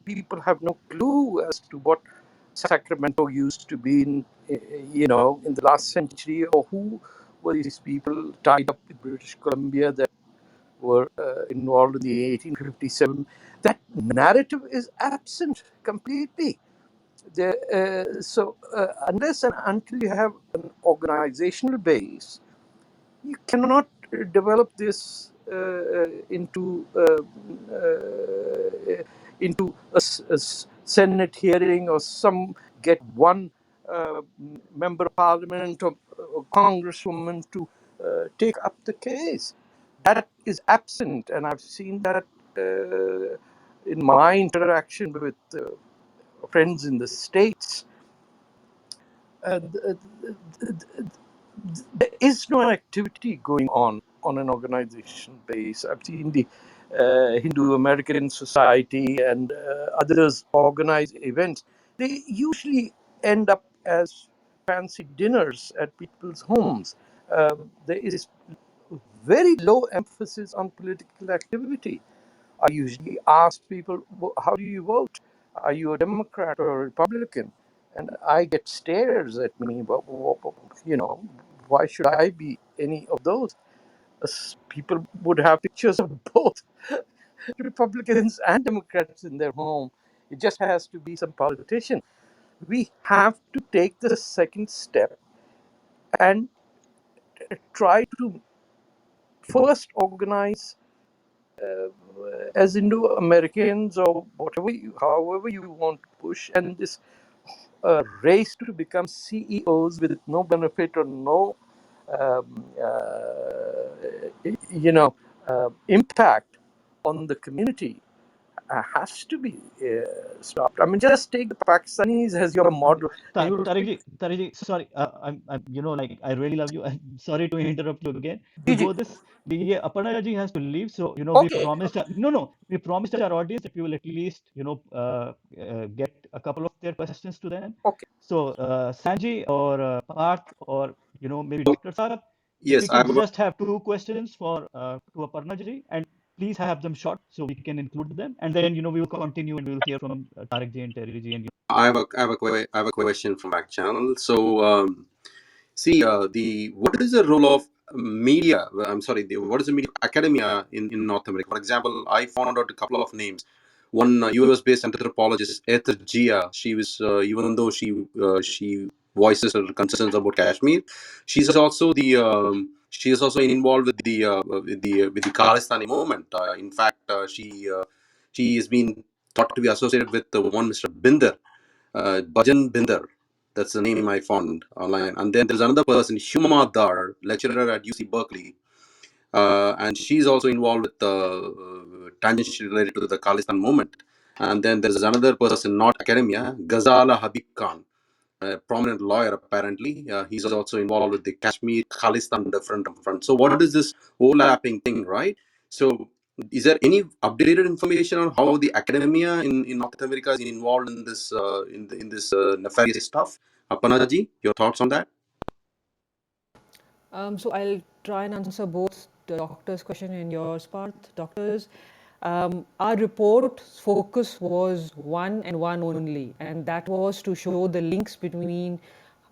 People have no clue as to what Sacramento used to be in the last century, or who were these people tied up with British Columbia that were involved in the 1857. That narrative is absent completely. So unless and until you have an organizational base, you cannot develop this into a Senate hearing, or some get one member of parliament or congresswoman to take up the case. That is absent, and I've seen that in my interaction with friends in the States. Uh, th- there is no activity going on an organizational base. I've seen the Hindu American Society and others organize events. They usually end up as fancy dinners at people's homes. There is very low emphasis on political activity. I usually ask people, how do you vote? Are you a Democrat or a Republican? And I get stares at me. Why should I be any of those? People would have pictures of both Republicans and Democrats in their home. It just has to be some politician. We have to take the second step and try to first organize as Indo-Americans, or however you want to push, and this race to become CEOs with no benefit or no, um, uh, impact on the community has to be stopped. I mean, just take the Pakistanis as your model, and you'll see. Tarekji, sorry, like I really love you. I'm sorry to interrupt you again. Gigi. Before this, Aparna ji has to leave, so we Okay, promised. No, we promised our audience that we will at least get a couple of their questions to them. okay. So Sanji or Parth or maybe Dr. Saab, if we Yes, I can have just have two questions for to Aparna ji, and please have them short so we can include them, and then we will continue and we will hear from Tarek ji and Terry ji and. I have a question from back channel. So, see, what is the role of media? I'm sorry, what is the media academia in North America? For example, I found out a couple of names. One US-based anthropologist, Ether Gia. She was, even though she voices her concerns about Kashmir, she is also involved with the Khalistani movement. In fact, she has been thought to be associated with the one Mr. Binder, Bhajan Binder. That's the name I found online. And then there's another person, Huma Dar, lecturer at UC Berkeley. And she's also involved with tangentially related to the Khalistan movement. And then there's another person, not academia, Ghazala Habib Khan, a prominent lawyer apparently. He's also involved with the Kashmir Khalistan Different Front. So what is this overlapping thing, right? So is there any updated information on how the academia in North America is involved in this nefarious stuff? Apanaji, your thoughts on that? So I'll try and answer both the doctor's question and yours part. Doctors, our report's focus was one and one only, and that was to show the links between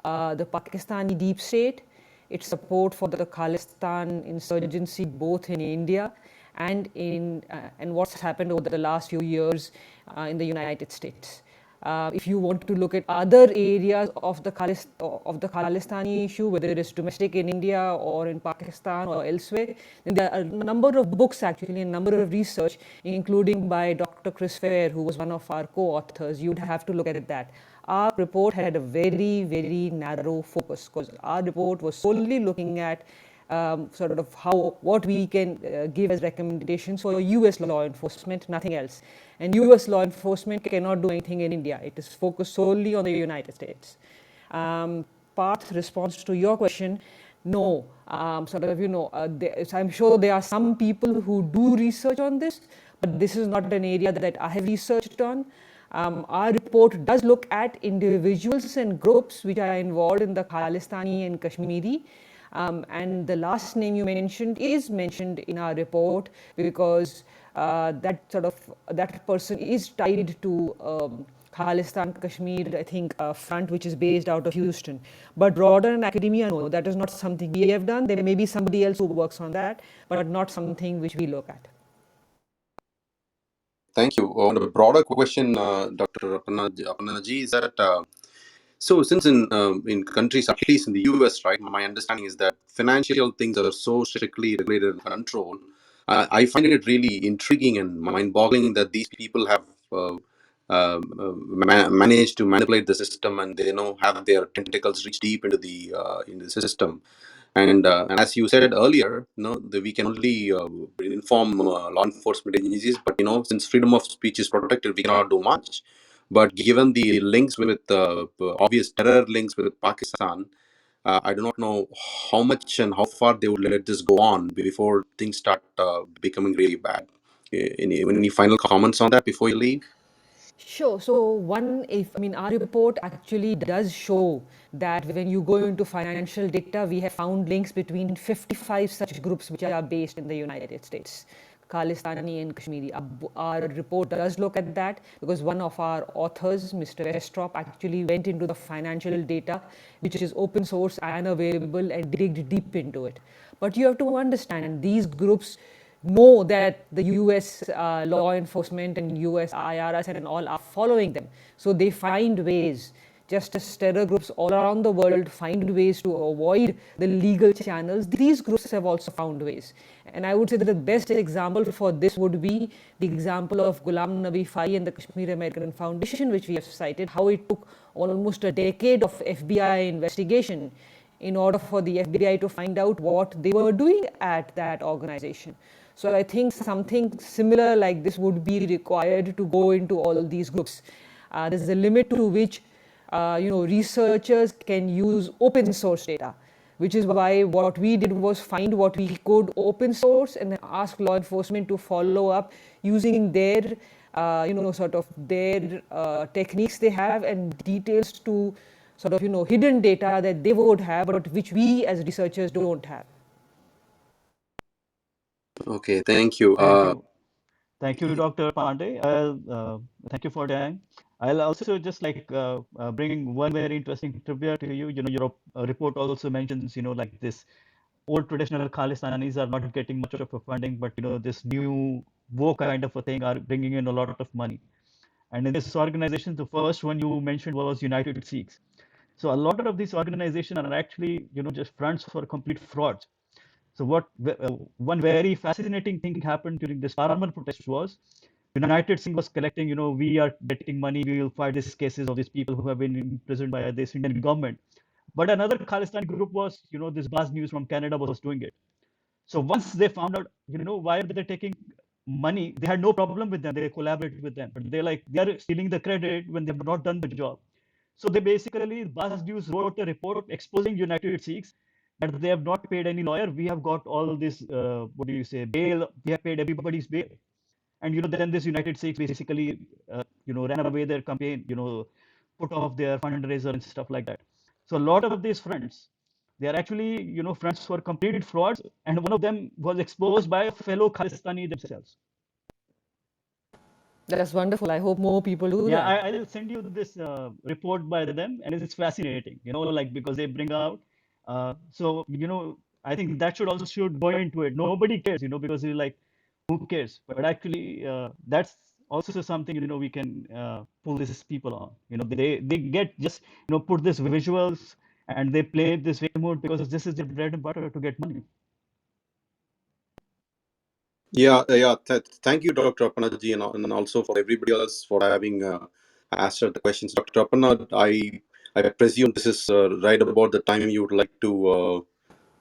the Pakistani deep state, its support for the Khalistan insurgency both in India and and what's happened over the last few years in the United States. If you want to look at other areas of the Khalistani issue, whether it is domestic in India or in Pakistan or elsewhere, then there are a number of books actually, a number of research, including by Dr. Chris Fair, who was one of our co-authors. You'd have to look at that. Our report had a very, very narrow focus because our report was solely looking at sort of what we can give as recommendations for US law enforcement, nothing else. And US law enforcement cannot do anything in India. It is focused solely on the United States. Parth's response to your question, no, I'm sure there are some people who do research on this, but this is not an area that I have researched on. Our report does look at individuals and groups which are involved in the Khalistani and Kashmiri. And the last name you mentioned is mentioned in our report because that person is tied to Khalistan Kashmir, I think, front which is based out of Houston. But broader in academia, no, that is not something we have done. There may be somebody else who works on that, but not something which we look at. Thank you. On a broader question, Dr. Apanaji, is that so since in countries, at least in the US, right, my understanding is that financial things are so strictly regulated and controlled. I find it really intriguing and mind-boggling that these people have managed to manipulate the system, and they have their tentacles reach deep into the system. And as you said earlier, we can only inform law enforcement agencies, but since freedom of speech is protected, we cannot do much. But given the links with obvious terror links with Pakistan, I do not know how much and how far they would let this go on before things start becoming really bad. Any final comments on that before you leave? Sure. So our report actually does show that when you go into financial data, we have found links between 55 such groups which are based in the United States, Khalistani and Kashmiri. Our report does look at that because one of our authors, Mr. Westrop, actually went into the financial data, which is open source and available, and digged deep into it. But you have to understand these groups know that the US law enforcement and US IRS and all are following them. So they find ways, just as terror groups all around the world find ways to avoid the legal channels, these groups have also found ways. And I would say that the best example for this would be the example of Ghulam Nabi Fai and the Kashmir American Foundation, which we have cited, how it took almost a decade of FBI investigation in order for the FBI to find out what they were doing at that organization. So I think something similar like this would be required to go into all these groups. There's a limit to which researchers can use open source data, which is why what we did was find what we could open source and then ask law enforcement to follow up using their sort of their techniques they have and details to sort of hidden data that they would have but which we as researchers don't have. Okay, thank you. Thank you. Thank you, Dr. Pandey. Thank you for time. I'll also just bring one very interesting trivia to you. Your report also mentions, like this old traditional Khalistanis are not getting much of a funding, but this new woke kind of a thing are bringing in a lot of money. And in this organization, the first one you mentioned was United Sikhs. So a lot of these organizations are actually, just fronts for complete frauds. So one very fascinating thing happened during this farmer protest was United Sikhs was collecting, we are getting money, we will fight these cases of these people who have been imprisoned by this Indian government. But another Khalistan group was, this Buzz News from Canada was doing it. So once they found out, why are they taking money, they had no problem with them. They collaborated with them, but they are stealing the credit when they've not done the job. So they basically, Buzz News wrote a report exposing United Sikhs that they have not paid any lawyer. We have got all this, what do you say, bail. We have paid everybody's bail. And then this United States basically ran away their campaign, put off their fundraiser and stuff like that. So a lot of these fronts, they are actually fronts for complete frauds, and one of them was exposed by a fellow Khalistani themselves. That's wonderful. I hope more people do Yeah, that. I'll send you this report by them, and it's fascinating, like because they bring out. So I think that should go into it. Nobody cares, because you're like, who cares? But actually, that's also something we can pull these people on. They get just put this visuals and they play this victim mode because this is their bread and butter to get money. Yeah. Thank you, Dr. Aparna-ji, and also for everybody else for having answered the questions. Dr. Aparna, I presume this is right about the time you would like to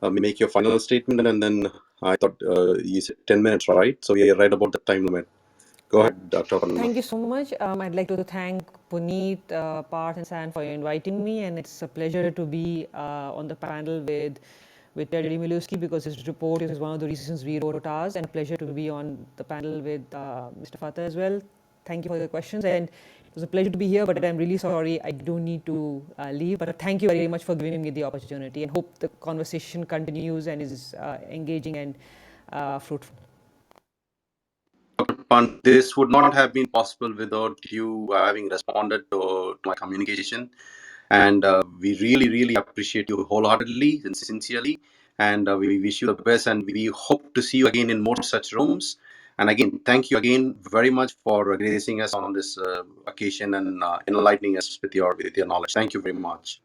make your final statement, and then I thought you said 10 minutes, right? So we are right about the time limit. Go ahead, Dr. Aparna. Thank you so much. I'd like to thank Puneet, Parth, and San for inviting me, and it's a pleasure to be on the panel with Terry Milewski because his report is one of the reasons we wrote ours, and pleasure to be on the panel with Mr. Fatah as well. Thank you for the questions, and it was a pleasure to be here. But I'm really sorry I do need to leave. But thank you very much for giving me the opportunity, and hope the conversation continues and is engaging and fruitful. Dr. Pande, this would not have been possible without you having responded to my communication. And we really appreciate you wholeheartedly and sincerely. And we wish you the best. And we hope to see you again in more such rooms. And again, thank you again very much for gracing us on this occasion and enlightening us with your knowledge. Thank you very much.